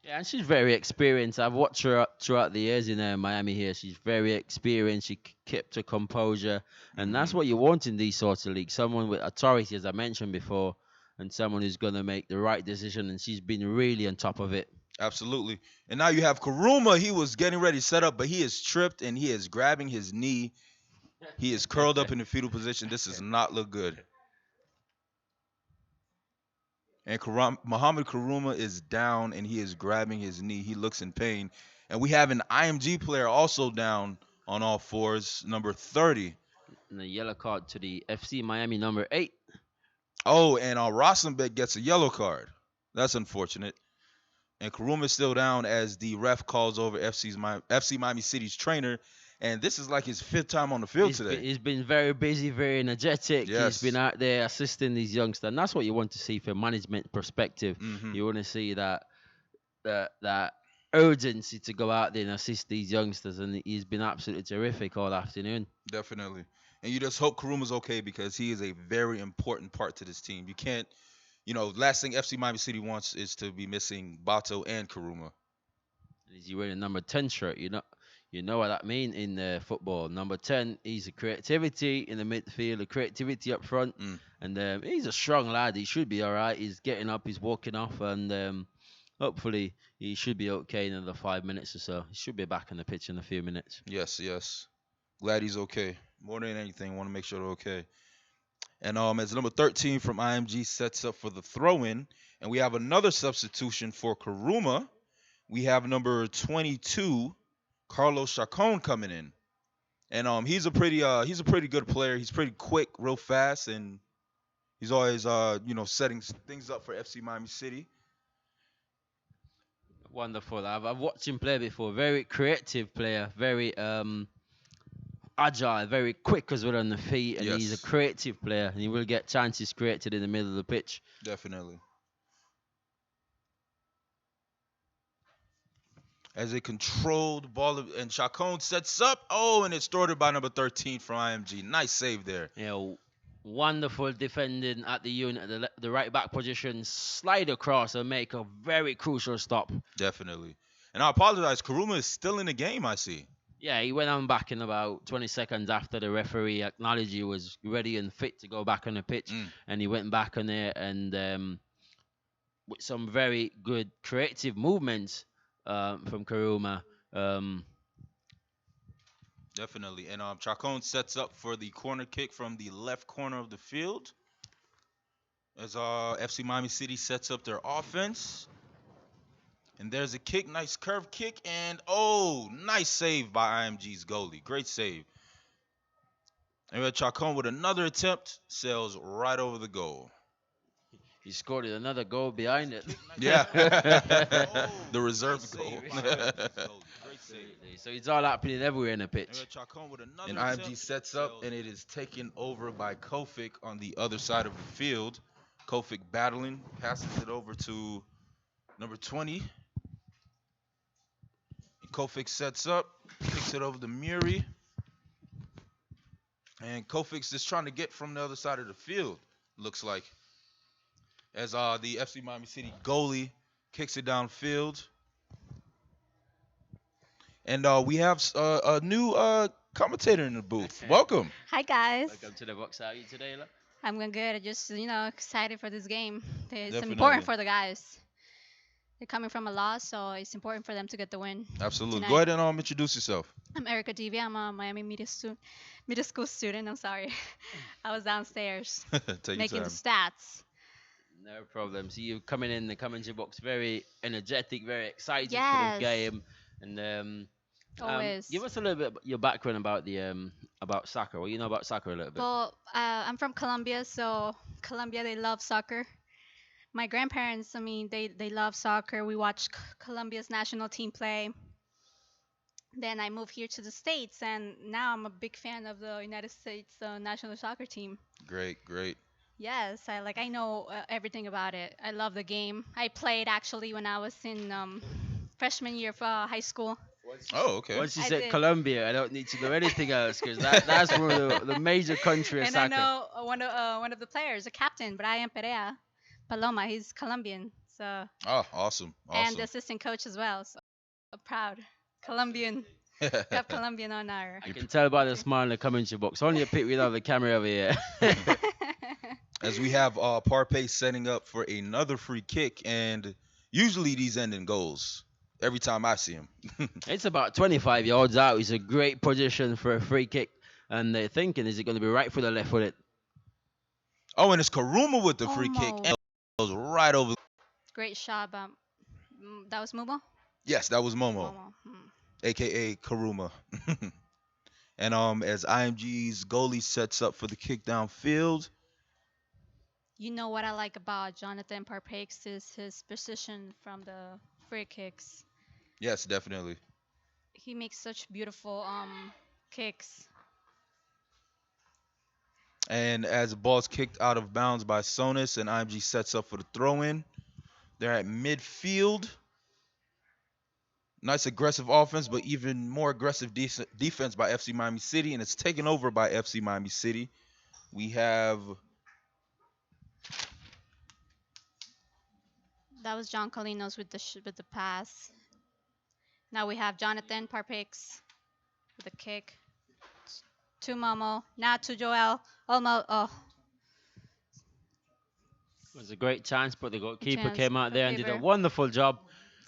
Yeah, and she's very experienced. I've watched her throughout the years in Miami here. She's very experienced. She kept her composure. And that's what you want in these sorts of leagues. Someone with authority, as I mentioned before, and someone who's going to make the right decision. And she's been really on top of it. Absolutely. And now you have Karuma. He was getting ready to set up, but he is tripped and he is grabbing his knee. He is curled up in the fetal position. This does not look good. And Muhammad Karuma is down and he is grabbing his knee. He looks in pain. And we have an IMG player also down on all fours, number 30. And a yellow card to the FC Miami number 8. Oh, and Rosenbeck gets a yellow card. That's unfortunate. And Karuma is still down as the ref calls over FC Miami City's trainer. And this is like his 5th time on the field today. He's been very busy, very energetic. Yes. He's been out there assisting these youngsters. And that's what you want to see from management perspective. Mm-hmm. You want to see that urgency to go out there and assist these youngsters. And he's been absolutely terrific all afternoon. Definitely. And you just hope Karuma's okay because he is a very important part to this team. You can't, last thing FC Miami City wants is to be missing Bato and Karuma. Is he wearing a number 10 shirt? You know what that means in football. Number 10, he's a creativity in the midfield, a creativity up front. And he's a strong lad. He should be all right. He's getting up, he's walking off, and hopefully he should be okay in another 5 minutes or so. He should be back on the pitch in a few minutes. Yes. Glad he's okay. More than anything, want to make sure they're okay. And as number 13 from IMG sets up for the throw-in, and we have another substitution for Karuma. We have number 22, Carlos Chacon, coming in. And he's a pretty good player. He's pretty quick, real fast, and he's always setting things up for FC Miami City. Wonderful. I've watched him play before. Very creative player, very agile, very quick as well on the feet, and he's a creative player, and he will get chances created in the middle of the pitch. Definitely. As a controlled ball, and Chacon sets up. Oh, and it's thwarted by number 13 from IMG. Nice save there. Yeah, wonderful defending at the unit, the right back position, slide across and make a very crucial stop. Definitely. And I apologize, Karuma is still in the game, I see. Yeah, he went on back in about 20 seconds after the referee acknowledged he was ready and fit to go back on the pitch. And he went back on there and with some very good creative movements from Karuma. Definitely. And Chacon sets up for the corner kick from the left corner of the field. As FC Miami City sets up their offense. And there's a kick, nice curve kick, and nice save by IMG's goalie. Great save. And we have Chacon with another attempt, sails right over the goal. He scored another goal behind it. Yeah. The reserve goal. Great save. So it's all happening everywhere in the pitch. And IMG sets up, and it is taken over by Kofic on the other side of the field. Kofic battling, passes it over to number 20. Kofic sets up, kicks it over to Muri. And Kofic's just trying to get from the other side of the field, looks like. As the FC Miami City goalie kicks it downfield. And we have a new commentator in the booth. Welcome. Hi guys. Welcome to the box. How are you today, Ella? I'm going good. Just excited for this game. It's Definitely. important for the guys. They're coming from a loss, so it's important for them to get the win. Absolutely. tonight. Go ahead and introduce yourself. I'm Erica Devi. I'm a Miami middle school student. I'm sorry. I was downstairs Take making your the time. stats. No problem. So you coming in the commentary box very energetic, very excited for Yes. the game, and Always. give us a little bit your background about the about soccer. What you know about soccer a little bit. Well, I'm from Colombia, so Colombia, they love soccer. My grandparents, they love soccer. We watch Colombia's national team play. Then I moved here to the States, and now I'm a big fan of the United States national soccer team. Great. Yes, I know everything about it. I love the game. I played actually when I was in freshman year of high school. Oh, okay. Once you I said did. Colombia, I don't need to know anything else because that's one of the major country of And soccer. I know one of the players, a captain, Brian Perea Paloma. He's Colombian, so Oh, awesome. and the assistant coach as well. So proud Colombian. We have Colombian on our. I can tell by the smile in the commentary box. Only a pic without the camera over here. As we have Parpay setting up for another free kick, and usually these end in goals every time I see him. It's about 25 yards out. It's a great position for a free kick. And they're thinking, is it going to be right foot or left footed? Oh, and it's Karuma with the free kick. And goes right over. Great shot, that was Mubo. Yes, that was Momo, a.k.a. Karuma. And as IMG's goalie sets up for the kick downfield. You know what I like about Jonathan Parpakes is his precision from the free kicks. Yes, definitely. He makes such beautiful kicks. And as the ball's kicked out of bounds by Sonus and IMG sets up for the throw-in, they're at midfield. Nice aggressive offense, but even more aggressive defense by FC Miami City, and it's taken over by FC Miami City. We have... That was John Colinos with the pass. Now we have Jonathan Parpakes with a kick. To Momo. Now to Joel. Almost. Oh. It was a great chance, but the goalkeeper Chance, came out there and did a goalkeeper. wonderful job.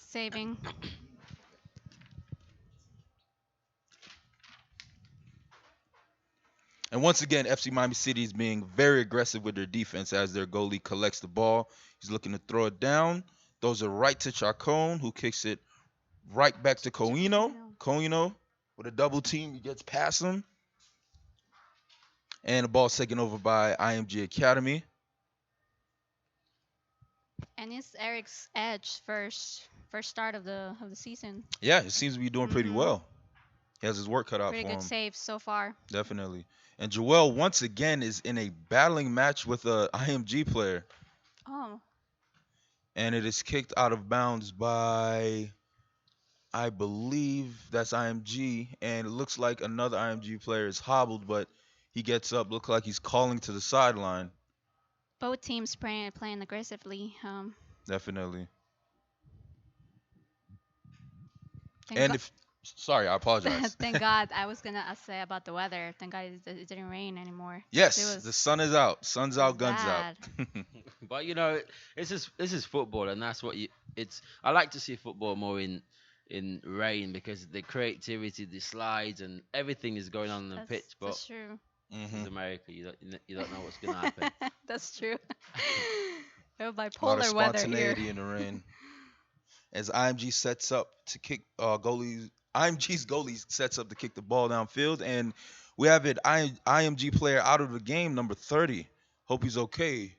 Saving. And once again, FC Miami City is being very aggressive with their defense as their goalie collects the ball. He's looking to throw it down. Throws it right to Chacon, who kicks it right back to Coino. Coino with a double team, he gets past him. And the ball's taken over by IMG Academy. And it's Eric's Edge first start of the season. Yeah, it seems to be doing pretty well. He has his work cut out Pretty for good him. saves so far. Definitely. And Joel, once again, is in a battling match with a IMG player. Oh. And it is kicked out of bounds by, I believe that's IMG. And it looks like another IMG player is hobbled, but he gets up. Looks like he's calling to the sideline. Both teams playing aggressively. Definitely. Thank And God- if, sorry, I apologize. Thank God. I was gonna say about the weather. Thank God it didn't rain anymore. Yes, It was the sun is out. Sun's out, guns bad. out. But you know, this is football, and that's what it's. I like to see football more in rain because the creativity, the slides, and everything is going on the pitch. But That's true. this is America. You don't know what's gonna happen. That's true. A lot of Bipolar weather spontaneity here. in the rain. As IMG sets up to kick IMG's goalie sets up to kick the ball downfield, and we have an IMG player out of the game, number 30. Hope he's okay.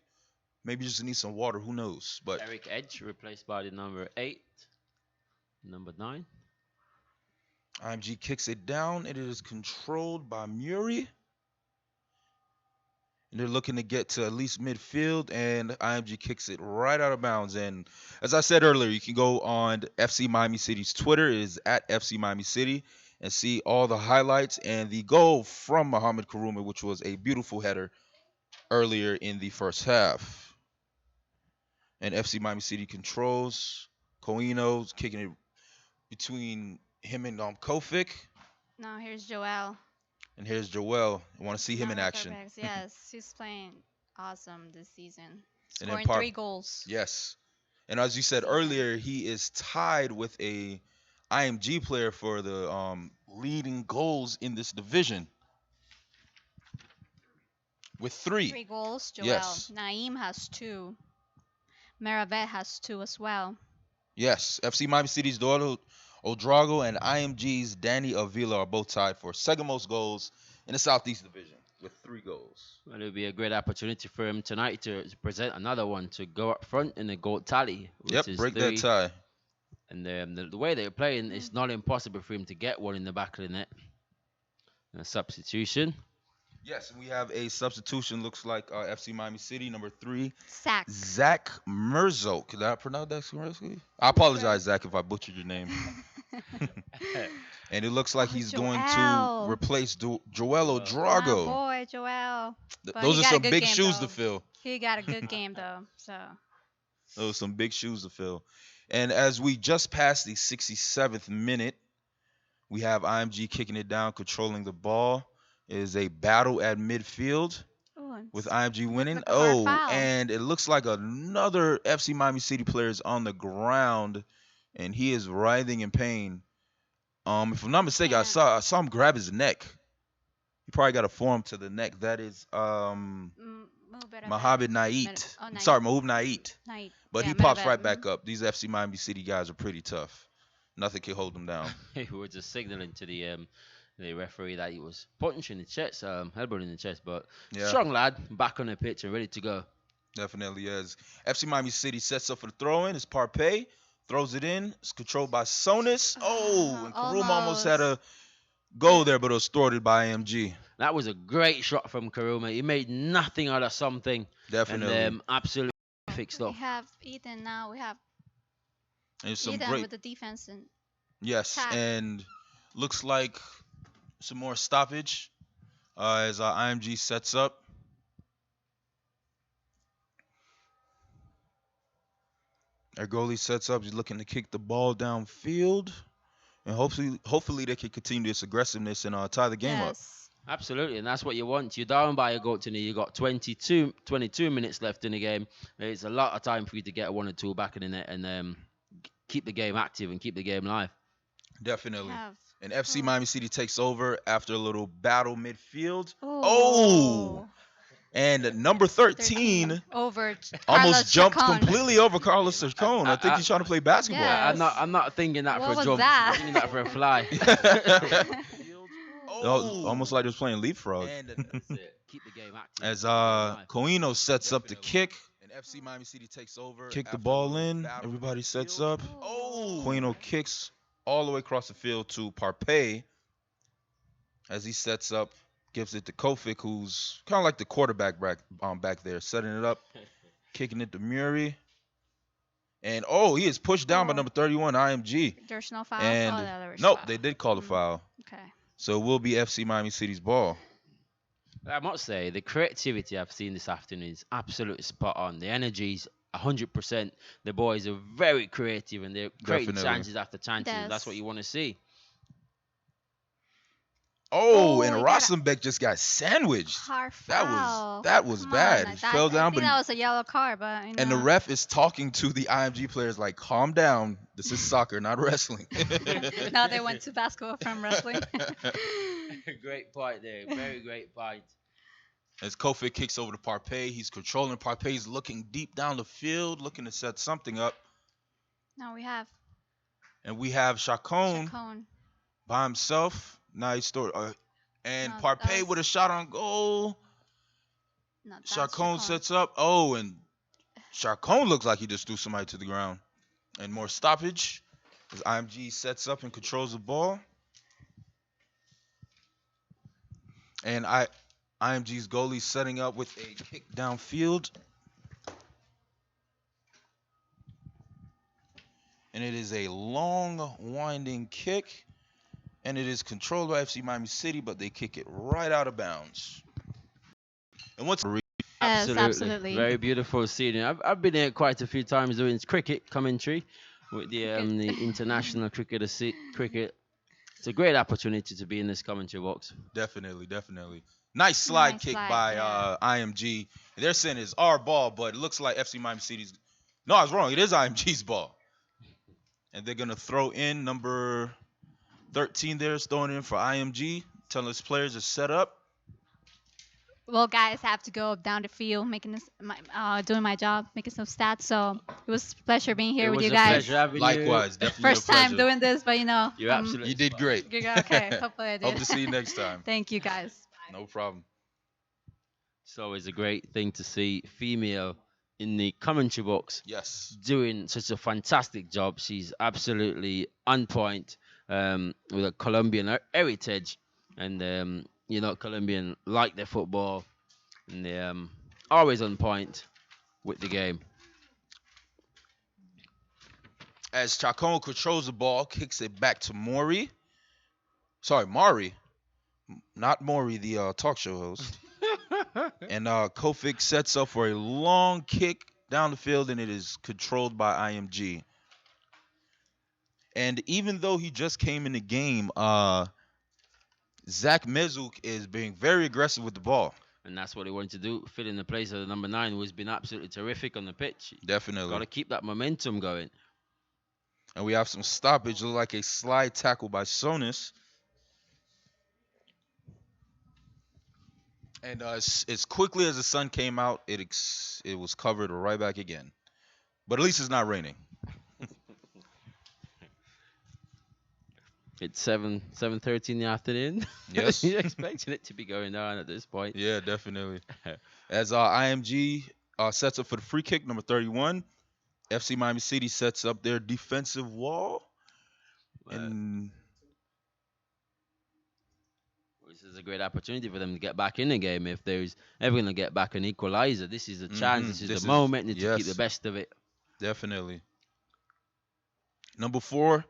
Maybe just needs some water. Who knows? But Eric Edge replaced by the number 8, number 9. IMG kicks it down. It is controlled by Muri. And they're looking to get to at least midfield, and IMG kicks it right out of bounds. And as I said earlier, you can go on FC Miami City's Twitter. It is at FC Miami City, and see all the highlights and the goal from Mohamed Karuma, which was a beautiful header earlier in the first half. And FC Miami City controls. Coino's kicking it between him and Kofic. Now here's Joel. And here's Joel. I want to see him in action. Yes, he's playing awesome this season. And then Scoring 3 goals. Yes. And as you said earlier, he is tied with a IMG player for the leading goals in this division. With 3. 3 goals, Joel. Yes. Naeem has 2. Meravet has 2 as well. Yes. FC Miami City's Eduardo Odrago and IMG's Danny Avila are both tied for second most goals in the Southeast Division with 3 goals. Well, it'll be a great opportunity for him tonight to present another one, to go up front in the goal tally. Which is break 3. that tie. And the way they're playing, it's not impossible for him to get one in the back of the net. And a substitution. Yes, we have a substitution. Looks like FC Miami City, number 3. Zach Merzo. Could I pronounce that correctly? I apologize, Zach, if I butchered your name. And it looks like he's going to replace Joel Odrago. Oh, boy, Joel. Those are some big shoes to fill. He got a good game, though. So those are some big shoes to fill. And as we just passed the 67th minute, we have IMG kicking it down, controlling the ball. It is a battle at midfield with IMG winning. And it looks like another FC Miami City player is on the ground, and he is writhing in pain. If I'm not mistaken, I saw him grab his neck. He probably got a forearm to the neck. That is Mohamed Nait. Sorry, Mahmoud Nait. But he pops right back up. These FC Miami City guys are pretty tough. Nothing can hold them down. We were just signaling to the referee that he was punching the chest, elbow in the chest, but strong lad, back on the pitch and ready to go. Definitely is. FC Miami City sets up for the throw-in. It's Parpay. Throws it in. It's controlled by Sonis. And Karuma almost had a goal there, but it was thwarted by IMG. That was a great shot from Karuma. He made nothing out of something. Definitely. And absolutely fixed up. we have Ethan now. We have Some Ethan great with the defense. And yes, and looks like some more stoppage as IMG sets up. Our goalie sets up. He's looking to kick the ball downfield, and hopefully they can continue this aggressiveness and tie the game up. Absolutely, and that's what you want. You're down by a goal to nil. You got 22 minutes left in the game. There's a lot of time for you to get 1 or 2 back in the net and keep the game active and keep the game live. Definitely. And FC Miami City takes over after a little battle midfield. And number 13 over almost jumped completely over Carlos Chacon. I think he's trying to play basketball. Yes. I'm not thinking that for a jump. I'm thinking that for a fly. Almost like he was playing leapfrog. Keep the game active. As Coino sets up the kick. And FC Miami City takes over. Kick the ball in. Everybody sets up. Coino kicks all the way across the field to Parpay. As he sets up, gives it to Kofic, who's kind of like the quarterback back there, setting it up, kicking it to Muri. And he is pushed down by number 31, IMG. There's no foul. And nope, they did call the foul. Okay. So it will be FC Miami City's ball. I must say, the creativity I've seen this afternoon is absolutely spot on. The energy's 100%. The boys are very creative and they're creating chances after chances. That's what you want to see. And Rosenbeck just got sandwiched. That was bad. He fell down, but that was a yellow card. But and the ref is talking to the IMG players like, "Calm down. This is soccer, not wrestling." Now they went to basketball from wrestling. Great point there. Very great point. As Kofic kicks over to Parpay, he's controlling. Parpay's looking deep down the field, looking to set something up. Now we have. And we have Chacon by himself. Nice story. And Parpay with a shot on goal. Chacon sets up. And Chacon looks like he just threw somebody to the ground. And more stoppage as IMG sets up and controls the ball. And IMG's goalie setting up with a kick downfield. And it is a long, winding kick. And it is controlled by FC Miami City, but they kick it right out of bounds. And what's absolutely very beautiful scene. I've been here quite a few times doing cricket commentary with the International Cricket It's a great opportunity to be in this commentary box. Definitely, definitely. Nice slide kick by IMG. They're saying it's our ball, but it looks like FC Miami City's. No, I was wrong. It is IMG's ball. And they're going to throw in number 13 there. Is throwing in for IMG. Telling his players to set up. Well, guys, have to go down the field, doing my job, making some stats. So it was a pleasure being here with you guys. Likewise, definitely. First time doing this, but you did great. Okay, hopefully I did. Hope to see you next time. Thank you, guys. No problem. It's always a great thing to see female in the commentary box. Yes. Doing such a fantastic job. She's absolutely on point with a Colombian heritage. And, Colombian like their football. And they're always on point with the game. As Chacon controls the ball, kicks it back to Maury. Sorry, Mari. Not Maury, the talk show host. And Kofic sets up for a long kick down the field, and it is controlled by IMG. And even though he just came in the game, Zach Mezuk is being very aggressive with the ball. And that's what he wanted to do, fit in the place of the number 9, who's been absolutely terrific on the pitch. Definitely. Got to keep that momentum going. And we have some stoppage. Look like a slide tackle by Sonis. And as quickly as the sun came out, it was covered right back again. But at least it's not raining. It's 7:30 in the afternoon. Yes. You're expecting it to be going on at this point. Yeah, definitely. As IMG sets up for the free kick, number 31. FC Miami City sets up their defensive wall. And this is a great opportunity for them to get back in the game. If there's ever going to get back an equalizer, this is a chance. This is the moment. Need to keep the best of it. Definitely. Number 4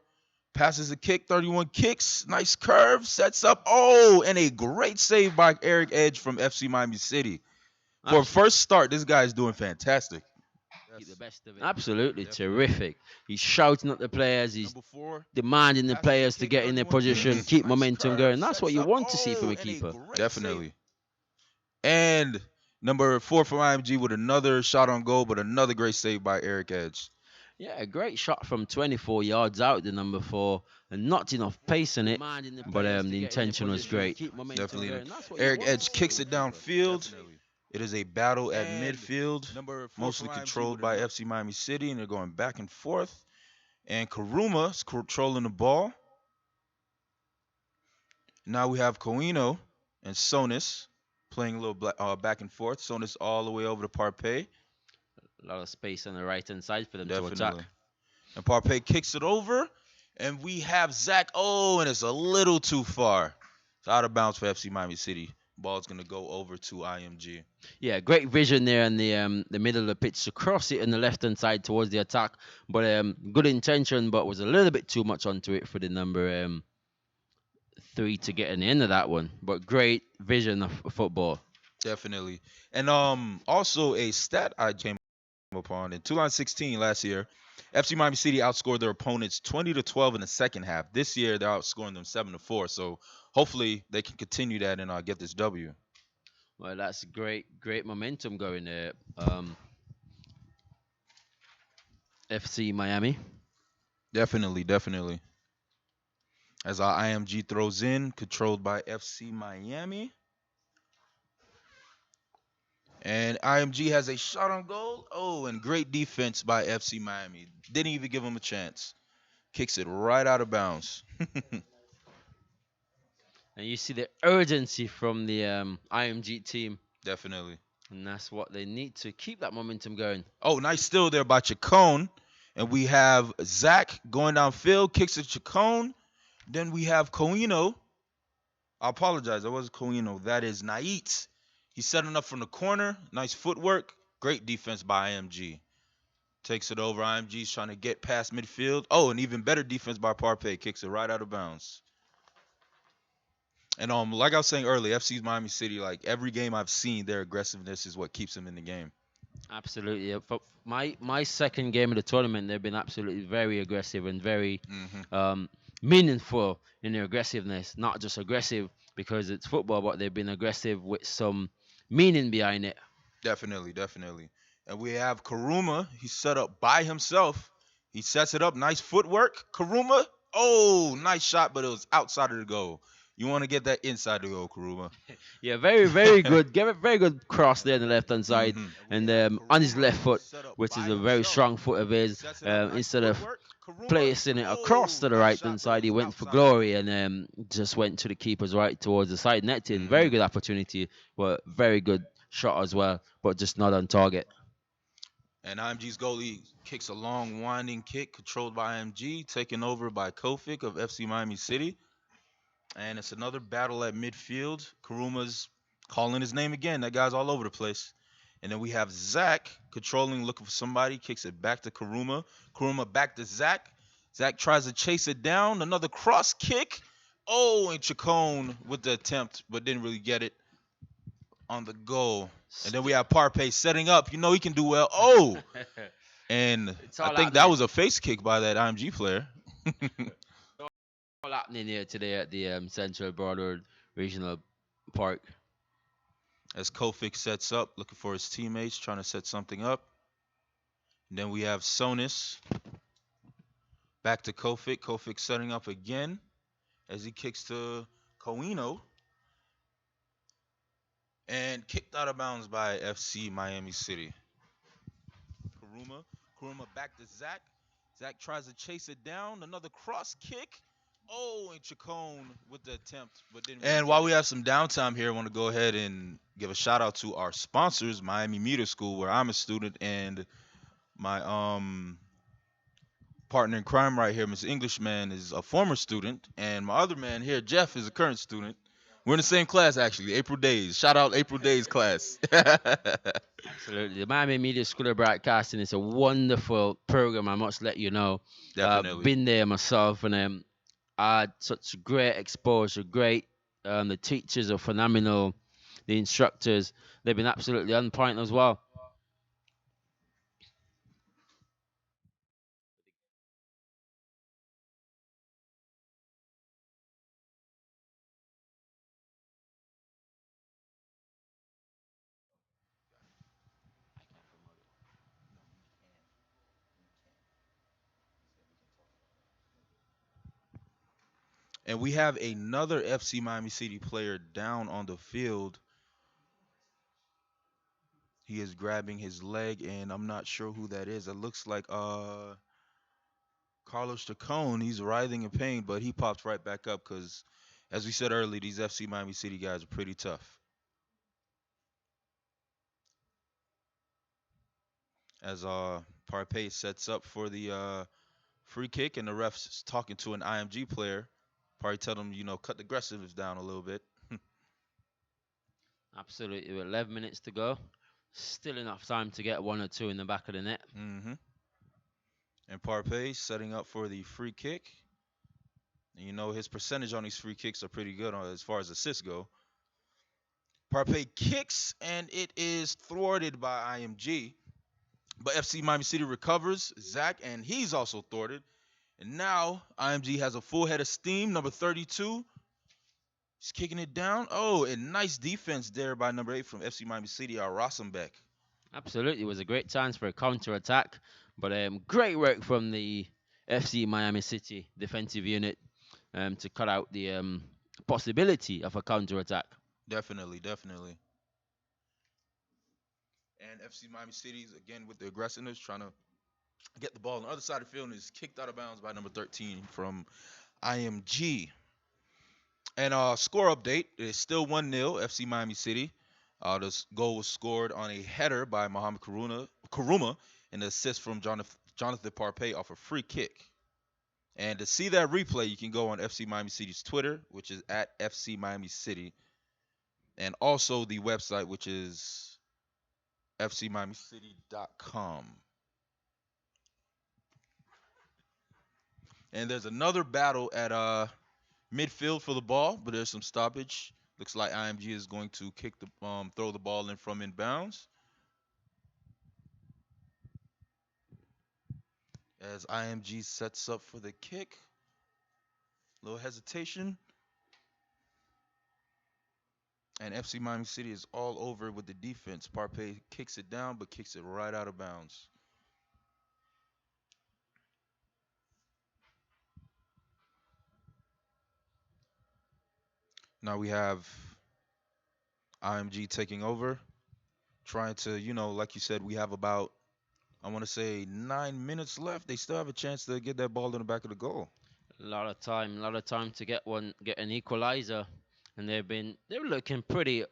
passes a kick. 31 kicks. Nice curve. Sets up. Oh, and a great save by Eric Edge from FC Miami City. For first start, this guy is doing fantastic. Keep the best of it. Absolutely terrific. He's shouting at the players. He's demanding the players to get in their position, keep momentum going. That's what you want to see from a keeper. Definitely. And number 4 from IMG with another shot on goal, but another great save by Eric Edge. Yeah, a great shot from 24 yards out, the number 4, and not enough pace in it, but the intention was great. Definitely. Eric Edge kicks it downfield. It is a battle at midfield, mostly controlled by FC Miami City, and they're going back and forth. And Karuma is controlling the ball. Now we have Coino and Sonis playing a little back and forth. Sonis all the way over to Parpey. A lot of space on the right-hand side for them to attack. And Parpey kicks it over, and we have Zach. Oh, and it's a little too far. It's out of bounds for FC Miami City. Ball's going to go over to IMG. Yeah, great vision there in the middle of the pitch to cross it on the left-hand side towards the attack. But good intention, but was a little bit too much onto it for the number 3 to get in the end of that one. But great vision of football. Definitely. And also a stat I came upon in 2016 last year, FC Miami City outscored their opponents 20-12 in the second half. This year, they're outscoring them 7-4. So hopefully they can continue that and get this W. Well, that's great momentum going there. FC Miami. Definitely. As our IMG throws in, controlled by FC Miami. And IMG has a shot on goal. Oh, and great defense by FC Miami. Didn't even give him a chance. Kicks it right out of bounds. And you see the urgency from the IMG team. Definitely. And that's what they need to keep that momentum going. Oh, nice steal there by Chacon. And we have Zach going downfield, kicks it to Chacon. Then we have Coino. I apologize. That wasn't Coino. That is Nait. He's setting up from the corner. Nice footwork. Great defense by IMG. Takes it over. IMG's trying to get past midfield. Oh, and even better defense by Parpey. Kicks it right out of bounds. And like I was saying earlier, FC Miami City, like every game I've seen, their aggressiveness is what keeps them in the game. Absolutely. For my second game of the tournament, they've been absolutely very aggressive and very meaningful in their aggressiveness, not just aggressive because it's football, but they've been aggressive with some meaning behind it. Definitely, definitely. And we have Karuma. He's set up by himself. He sets it up. Nice footwork. Karuma. Oh, nice shot, but it was outside of the goal. You want to get that inside the goal, Karuma. Yeah, very, very good. Very good cross there on the left hand side, and on his left foot, which is a very strong foot of his. Instead of placing it across to the right hand side, he went for glory and just went to the keeper's right towards the side netting. Very good opportunity, but very good shot as well, but just not on target. And IMG's goalie kicks a long winding kick controlled by IMG, taken over by Kofic of FC Miami City. And it's another battle at midfield. Karuma's calling his name again. That guy's all over the place. And then we have Zach controlling, looking for somebody, kicks it back to Karuma. Karuma back to Zach. Zach tries to chase it down. Another cross kick. Oh, and Chacon with the attempt, but didn't really get it on the goal. And then we have Parpay setting up. You know he can do well. Oh! And I think that was a face kick by that IMG player. All happening here today at the Central Broward Regional Park. As Kofic sets up, looking for his teammates, trying to set something up. And then we have Sonis. Back to Kofic. Kofic setting up again as he kicks to Coino. And kicked out of bounds by FC Miami City. Karuma back to Zach. Zach tries to chase it down. Another cross kick. Oh, and Chacon with the attempt, but didn't. And while we have some downtime here, I want to go ahead and give a shout out to our sponsors, Miami Media School, where I'm a student, and my partner in crime right here, Mr. Englishman, is a former student, and my other man here, Jeff, is a current student. We're in the same class, actually, April Days. Shout out April Days class. Absolutely. The Miami Media School of Broadcasting is a wonderful program, I must let you know. Definitely. Been there myself, and I had such great exposure, great. The teachers are phenomenal. The instructors, they've been absolutely on point as well. And we have another FC Miami City player down on the field. He is grabbing his leg, and I'm not sure who that is. It looks like Carlos Chacon. He's writhing in pain, but he pops right back up because, as we said earlier, these FC Miami City guys are pretty tough. As Parpay sets up for the free kick, and the ref's talking to an IMG player. Probably tell them, cut the aggressiveness down a little bit. Absolutely. With 11 minutes to go. Still enough time to get one or two in the back of the net. Mm-hmm. And Parpay setting up for the free kick. And his percentage on these free kicks are pretty good as far as assists go. Parpay kicks, and it is thwarted by IMG. But FC Miami City recovers, Zach, and he's also thwarted. And now IMG has a full head of steam, number 32. He's kicking it down. Oh, and nice defense there by number 8 from FC Miami City, Rosenbeck. Absolutely. It was a great chance for a counter-attack. But great work from the FC Miami City defensive unit to cut out the possibility of a counter-attack. Definitely, definitely. And FC Miami City's, again, with the aggressiveness, trying to get the ball on the other side of the field, and is kicked out of bounds by number 13 from IMG. And score update is still 1-0, FC Miami City. This goal was scored on a header by Mohamed Karuma, and the assist from Jonathan Parpay off a free kick. And to see that replay, you can go on FC Miami City's Twitter, which is at FC Miami City, and also the website, which is fcmiamicity.com. And there's another battle at midfield for the ball, but there's some stoppage. Looks like IMG is going to throw the ball in from inbounds. As IMG sets up for the kick. Little hesitation. And FC Miami City is all over with the defense. Parpay kicks it down, but kicks it right out of bounds. Now we have IMG taking over, trying to, like you said, we have about, I want to say 9 minutes left. They still have a chance to get that ball in the back of the goal. A lot of time to get an equalizer, and they were looking pretty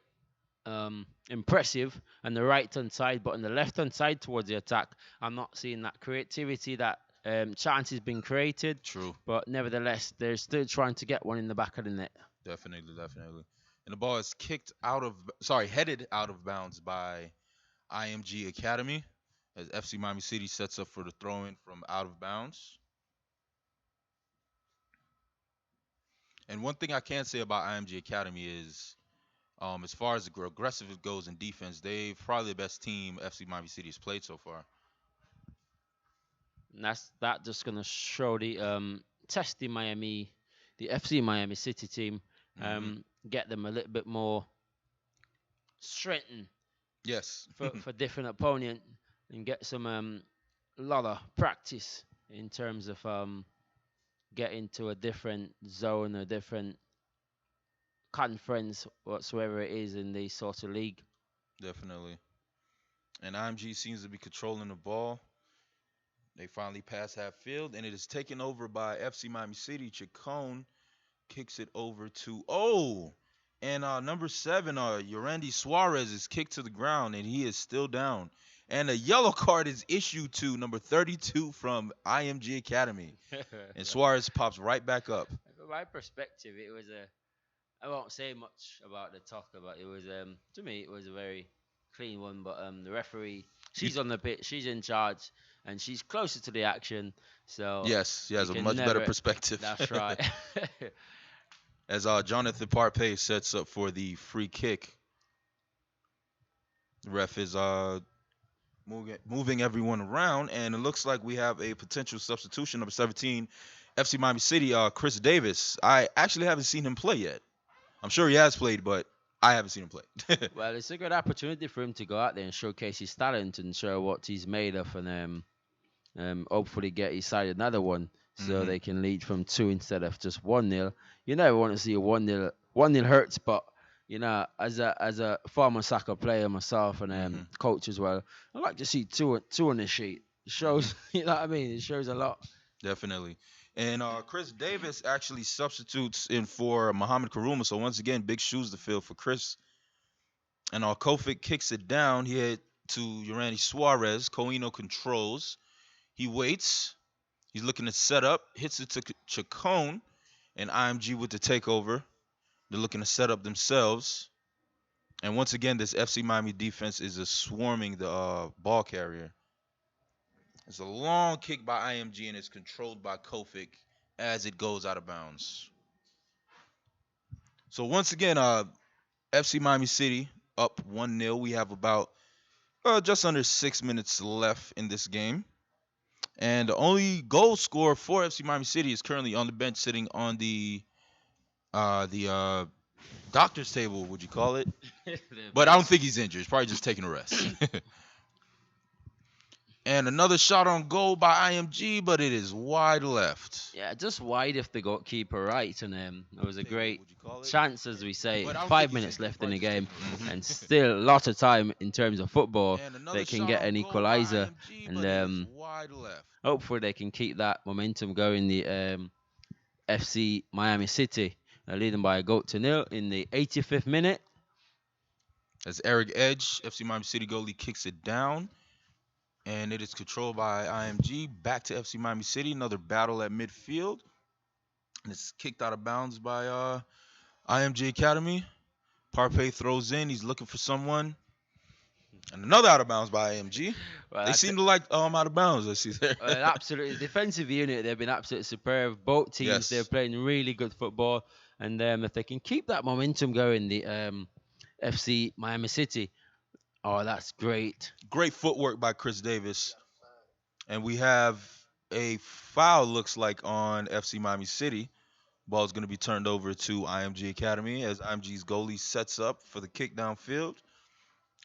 impressive on the right hand side, but on the left hand side towards the attack, I'm not seeing that creativity, that chances being created. True. But nevertheless, they're still trying to get one in the back of the net. Definitely. And the ball is headed out of bounds by IMG Academy as FC Miami City sets up for the throw-in from out of bounds. And one thing I can say about IMG Academy is, as far as the aggressive goes in defense, they've probably the best team FC Miami City has played so far. And that just going to show the testing Miami, the FC Miami City team, get them a little bit more strengthened. Yes. for different opponent, and get some a lot of practice in terms of getting to a different zone, a different conference, whatsoever it is in the sort of league. Definitely. And IMG seems to be controlling the ball. They finally pass half field, and it is taken over by FC Miami City. Chacon kicks it over to and number 7, Yorandi Suarez is kicked to the ground, and he is still down. And a yellow card is issued to number 32 from IMG Academy. And Suarez pops right back up. From my perspective, it was I won't say much about the talker, but it was to me it was a very clean one. But the referee, she's on the pitch, she's in charge, and she's closer to the action. So yes, she has a much better perspective. That's right. As Jonathan Parpay sets up for the free kick. The ref is moving everyone around, and it looks like we have a potential substitution. Number 17, FC Miami City, Chris Davis. I actually haven't seen him play yet. I'm sure he has played, but I haven't seen him play. Well, it's a good opportunity for him to go out there and showcase his talent and show what he's made of, and hopefully get his side another one, so they can lead from 2 instead of just 1-0. You never want to see a 1-0. 1-0 hurts, but as a former soccer player myself and coach as well, I like to see two on the sheet. It shows, you know what I mean? It shows a lot. Definitely. And Chris Davis actually substitutes in for Mohamed Karuma. So once again, big shoes to fill for Chris. And Kofic kicks it down here to Yorandi Suarez. Coino controls. He waits. He's looking to set up. Hits it to Chacon. And IMG with the takeover. They're looking to set up themselves. And once again, this FC Miami defense is swarming the ball carrier. It's a long kick by IMG, and it's controlled by Kofic as it goes out of bounds. So once again, FC Miami City up 1-0. We have about just under 6 minutes left in this game. And the only goal scorer for FC Miami City is currently on the bench, sitting on the doctor's table, would you call it? But I don't think he's injured. He's probably just taking a rest. And another shot on goal by IMG, but it is wide left. Yeah, just wide if the goalkeeper right. And it was a great chance, as we say. 5 minutes left in the game. And still a lot of time in terms of football. They can get an equalizer. And hopefully they can keep that momentum going. The FC Miami City leading by a goal to 0 in the 85th minute. As Eric Edge, FC Miami City goalie, kicks it down. And it is controlled by IMG. Back to FC Miami City. Another battle at midfield. And it's kicked out of bounds by IMG Academy. Parpay throws in. He's looking for someone. And another out of bounds by IMG. Well, they seem to like out of bounds, I see there. Absolutely. Defensive unit, they've been absolutely superb. Both teams, they're playing really good football. And if they can keep that momentum going, the FC Miami City, that's great. Great footwork by Chris Davis. And we have a foul, looks like, on FC Miami City. Ball's going to be turned over to IMG Academy as IMG's goalie sets up for the kick downfield.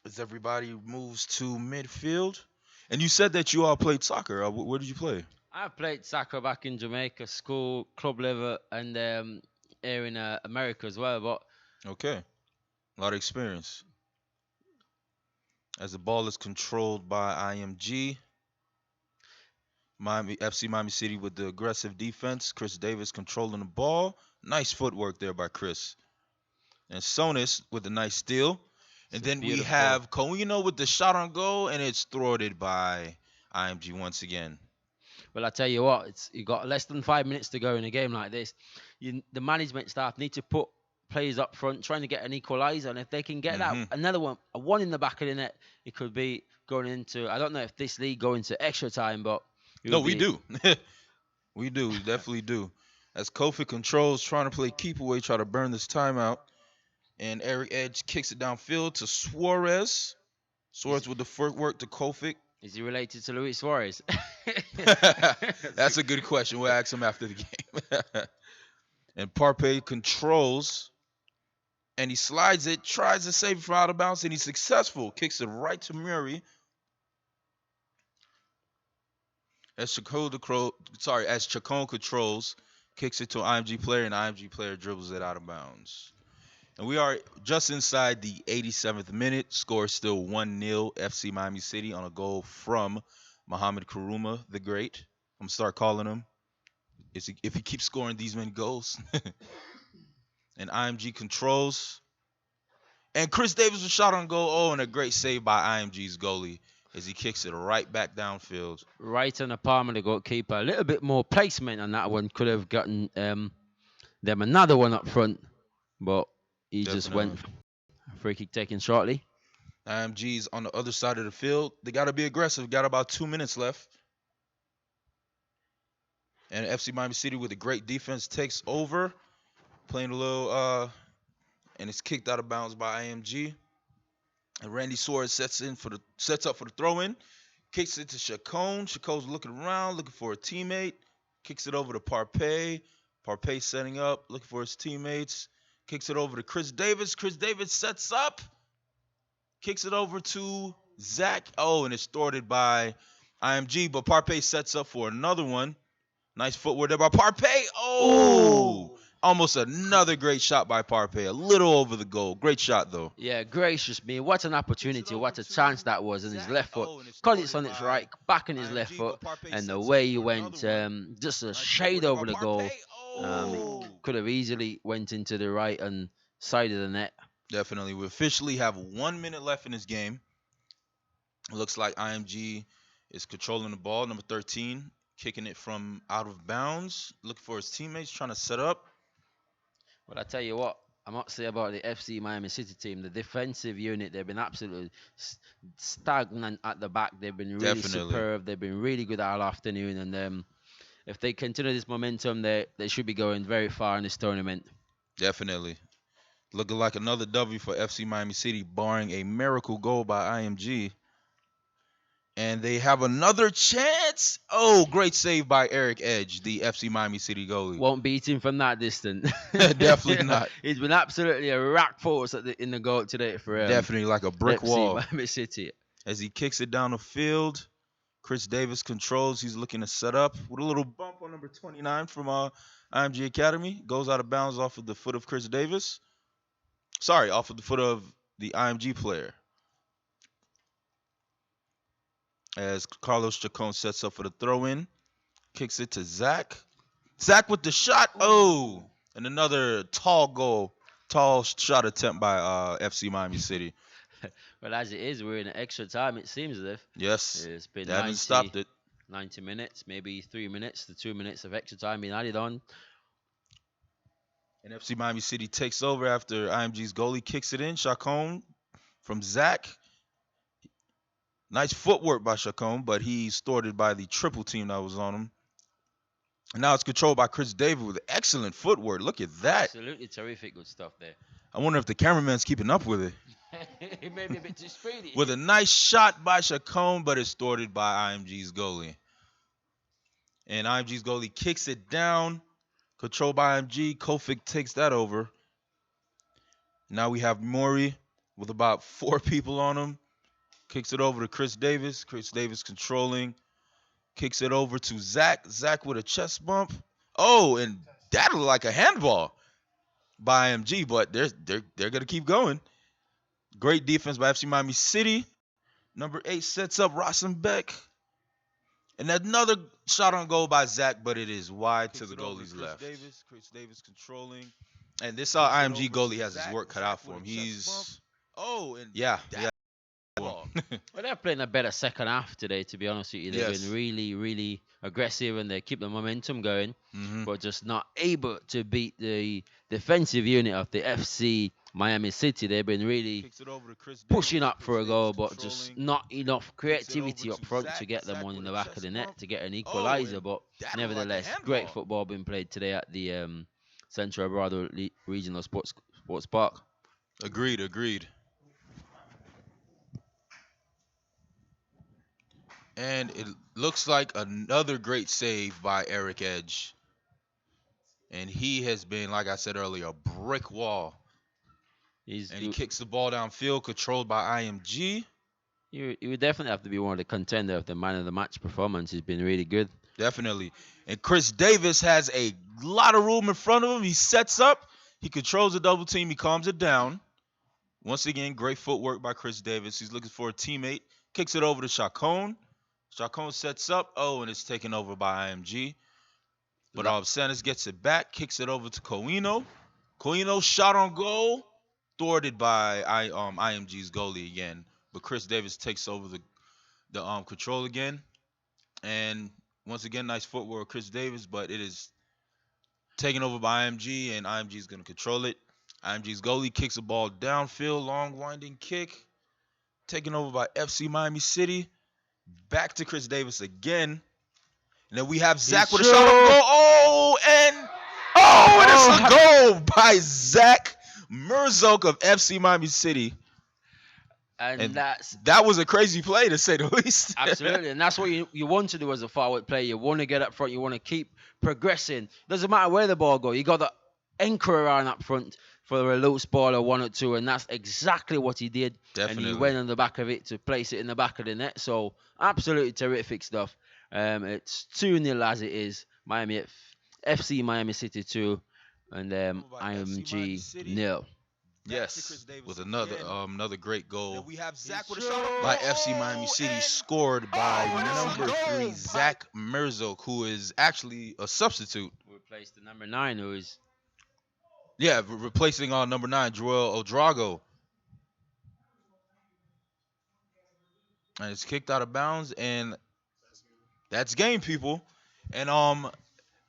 As everybody moves to midfield. And you said that you all played soccer. Where did you play? I played soccer back in Jamaica, school, club level, and here in America as well. But Okay. A lot of experience. As the ball is controlled by IMG. FC Miami City with the aggressive defense. Chris Davis controlling the ball. Nice footwork there by Chris. And Sonis with a nice steal. And then we have Coino with the shot on goal, and it's thwarted by IMG once again. Well, I tell you what, you got less than 5 minutes to go in a game like this. The management staff need to put players up front, trying to get an equaliser, and if they can get that another one, a one in the back of the net, it could be going into. I don't know if this league go into extra time, but no, we do. We do. We definitely do. As Kofi controls, trying to play keep away, try to burn this timeout. And Eric Edge kicks it downfield to Suarez. Suarez with the footwork to Kofi. Is he related to Luis Suarez? That's a good question. We'll ask him after the game. And Parpe controls. And he slides it, tries to save it from out of bounds, and he's successful. Kicks it right to Murray. As Chacon controls, kicks it to an IMG player, and IMG player dribbles it out of bounds. And we are just inside the 87th minute. Score still 1-0 FC Miami City on a goal from Mohamed Karuma, the great. I'm going to start calling him if he keeps scoring these many goals. And IMG controls. And Chris Davis was shot on goal. Oh, and a great save by IMG's goalie as he kicks it right back downfield. Right on the palm of the goalkeeper. A little bit more placement on that one. Could have gotten them another one up front. But he just went. Free kick taken shortly. IMG's on the other side of the field. They got to be aggressive. Got about 2 minutes left. And FC Miami City with a great defense takes over. Playing a little, and it's kicked out of bounds by IMG. And Randy Suarez sets up for the throw-in. Kicks it to Chacon. Chacon's looking around, looking for a teammate. Kicks it over to Parpe. Parpe setting up, looking for his teammates. Kicks it over to Chris Davis. Chris Davis sets up. Kicks it over to Zach. Oh, and it's thwarted by IMG. But Parpe sets up for another one. Nice footwork there by Parpe. Oh! Ooh. Almost another great shot by Parpe. A little over the goal. Great shot, though. Yeah, gracious me. What an opportunity. What a chance that was in his left foot. Caught it on its right, back on his left foot. And the way he went, just a shade over the goal. Could have easily went into the right and side of the net. Definitely. We officially have 1 minute left in this game. It looks like IMG is controlling the ball. Number 13, kicking it from out of bounds. Looking for his teammates, trying to set up. Well, I tell you what, I must say about the FC Miami City team, the defensive unit, they've been absolutely stagnant at the back. They've been really superb. They've been really good all afternoon. And if they continue this momentum, they should be going very far in this tournament. Definitely. Looking like another W for FC Miami City, barring a miracle goal by IMG. And they have another chance. Oh, great save by Eric Edge, the FC Miami City goalie. Won't beat him from that distance. Definitely not. He's been absolutely a rock force in the goal today for definitely like a brick FC wall. Miami City. As he kicks it down the field, Chris Davis controls. He's looking to set up with a little bump on number 29 from IMG Academy. Goes out of bounds off of the foot of Chris Davis. Sorry, off of the foot of the IMG player. As Carlos Chacon sets up for the throw-in. Kicks it to Zach. Zach with the shot. Oh! And another tall shot attempt by FC Miami City. Well, as it is, we're in extra time, it seems as if. Yes. It's been they haven't stopped it. 90 minutes, maybe 3 minutes. The 2 minutes of extra time being added on. And FC Miami City takes over after IMG's goalie kicks it in. Chacon from Zach. Nice footwork by Chacon, but he's thwarted by the triple team that was on him. And now it's controlled by Chris Davis with excellent footwork. Look at that. Absolutely terrific good stuff there. I wonder if the cameraman's keeping up with it. He may be a bit too speedy. With a nice shot by Chacon, but it's thwarted by IMG's goalie. And IMG's goalie kicks it down. Controlled by IMG. Kofic takes that over. Now we have Maury with about 4 people on him. Kicks it over to Chris Davis. Chris Davis controlling. Kicks it over to Zach. Zach with a chest bump. Oh, and that looked like a handball by IMG, but they're gonna keep going. Great defense by FC Miami City. Number 8 sets up Rosenbeck. And another shot on goal by Zach, but it is wide to the goalie's left. Chris Davis controlling. And this IMG goalie has his work cut out for him. He's yeah. Well, they're playing a better second half today, to be honest with you. They've been really, really aggressive and they keep the momentum going, but just not able to beat the defensive unit of the FC Miami City. They've been really pushing up for a goal, but just not enough creativity up front to get them one in the back of the net to get an equalizer. But nevertheless, great football being played today at the Central Broward Regional Sports Park. Agreed. And it looks like another great save by Eric Edge. And he has been, like I said earlier, a brick wall. He kicks the ball downfield, controlled by IMG. You would definitely have to be one of the contender of the man of the match performance. He's been really good. Definitely. And Chris Davis has a lot of room in front of him. He sets up. He controls the double team. He calms it down. Once again, great footwork by Chris Davis. He's looking for a teammate. Kicks it over to Chacon. Chacon sets up. Oh, and it's taken over by IMG. But Sanders gets it back. Kicks it over to Coino. Coino shot on goal. Thwarted by IMG's goalie again. But Chris Davis takes over the control again. And once again, nice footwork, Chris Davis. But it is taken over by IMG, and IMG is going to control it. IMG's goalie kicks the ball downfield. Long, winding kick. Taken over by FC Miami City. Back to Chris Davis again. And then we have Zach with a shot on goal. And it's a goal by Zach Merzok of FC Miami City. And that was a crazy play, to say the least. Absolutely. And that's what you want to do as a forward player. You want to get up front. You want to keep progressing. Doesn't matter where the ball goes. You got to anchor around up front for a loose ball or 1 or 2. And that's exactly what he did. Definitely. And he went on the back of it to place it in the back of the net. So absolutely terrific stuff. It's 2-0 as it is. FC Miami City 2 and IMG 0. Yes, with another great goal by FC Miami City, scored by number 3 Zach Merzok, who is actually a substitute. Replaced the number 9, who is replacing number 9 Joel Odrago. And it's kicked out of bounds, and that's game, people. And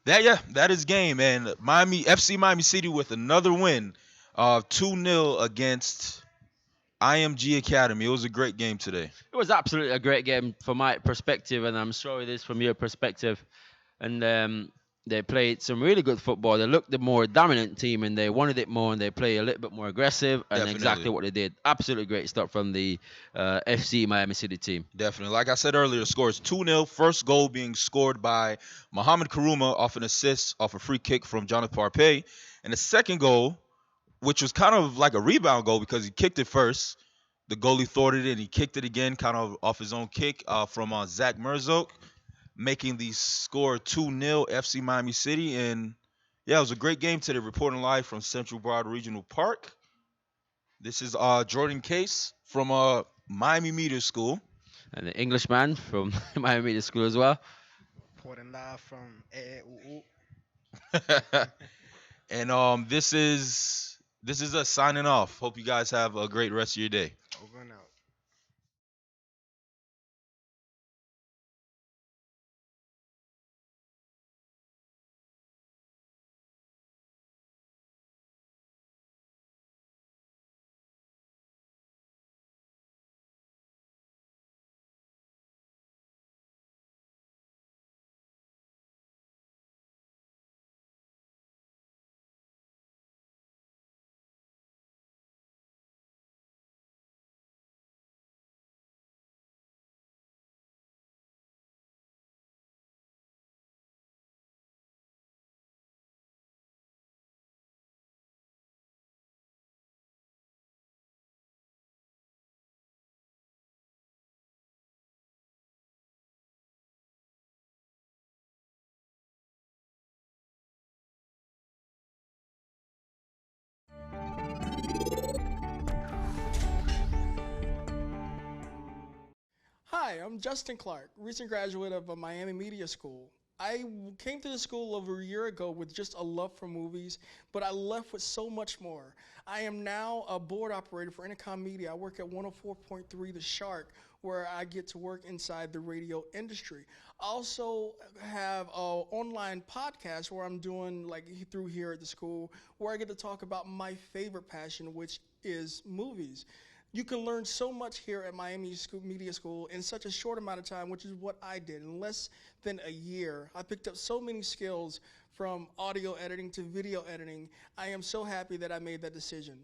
that is game. And FC Miami City with another win. 2-0 against IMG Academy. It was a great game today. It was absolutely a great game from my perspective, and I'm sure it is from your perspective. And they played some really good football. They looked the more dominant team, and they wanted it more, and they played a little bit more aggressive, and Definitely. Exactly what they did. Absolutely great stuff from the FC Miami City team. Definitely. Like I said earlier, the score is 2-0. First goal being scored by Mohamed Karuma off an assist off a free kick from Jonathan Parpay. And the second goal, which was kind of like a rebound goal because he kicked it first. The goalie thwarted it, and he kicked it again kind of off his own kick from Zach Merzok, making the score 2-0 FC Miami City. And, yeah, it was a great game today. Reporting live from Central Broward Regional Park. This is Jordan Case from Miami Media School. And the Englishman from Miami Media School as well. Reporting live from And this is us signing off. Hope you guys have a great rest of your day. Over and out. Hi, I'm Justin Clark, recent graduate of Miami Media School. I came to the school over a year ago with just a love for movies, but I left with so much more. I am now a board operator for Intercom Media. I work at 104.3 The Shark, where I get to work inside the radio industry. I also have an online podcast where I'm doing like through here at the school, where I get to talk about my favorite passion, which is movies. You can learn so much here at Miami Media School in such a short amount of time, which is what I did. In less than a year, I picked up so many skills from audio editing to video editing. I am so happy that I made that decision.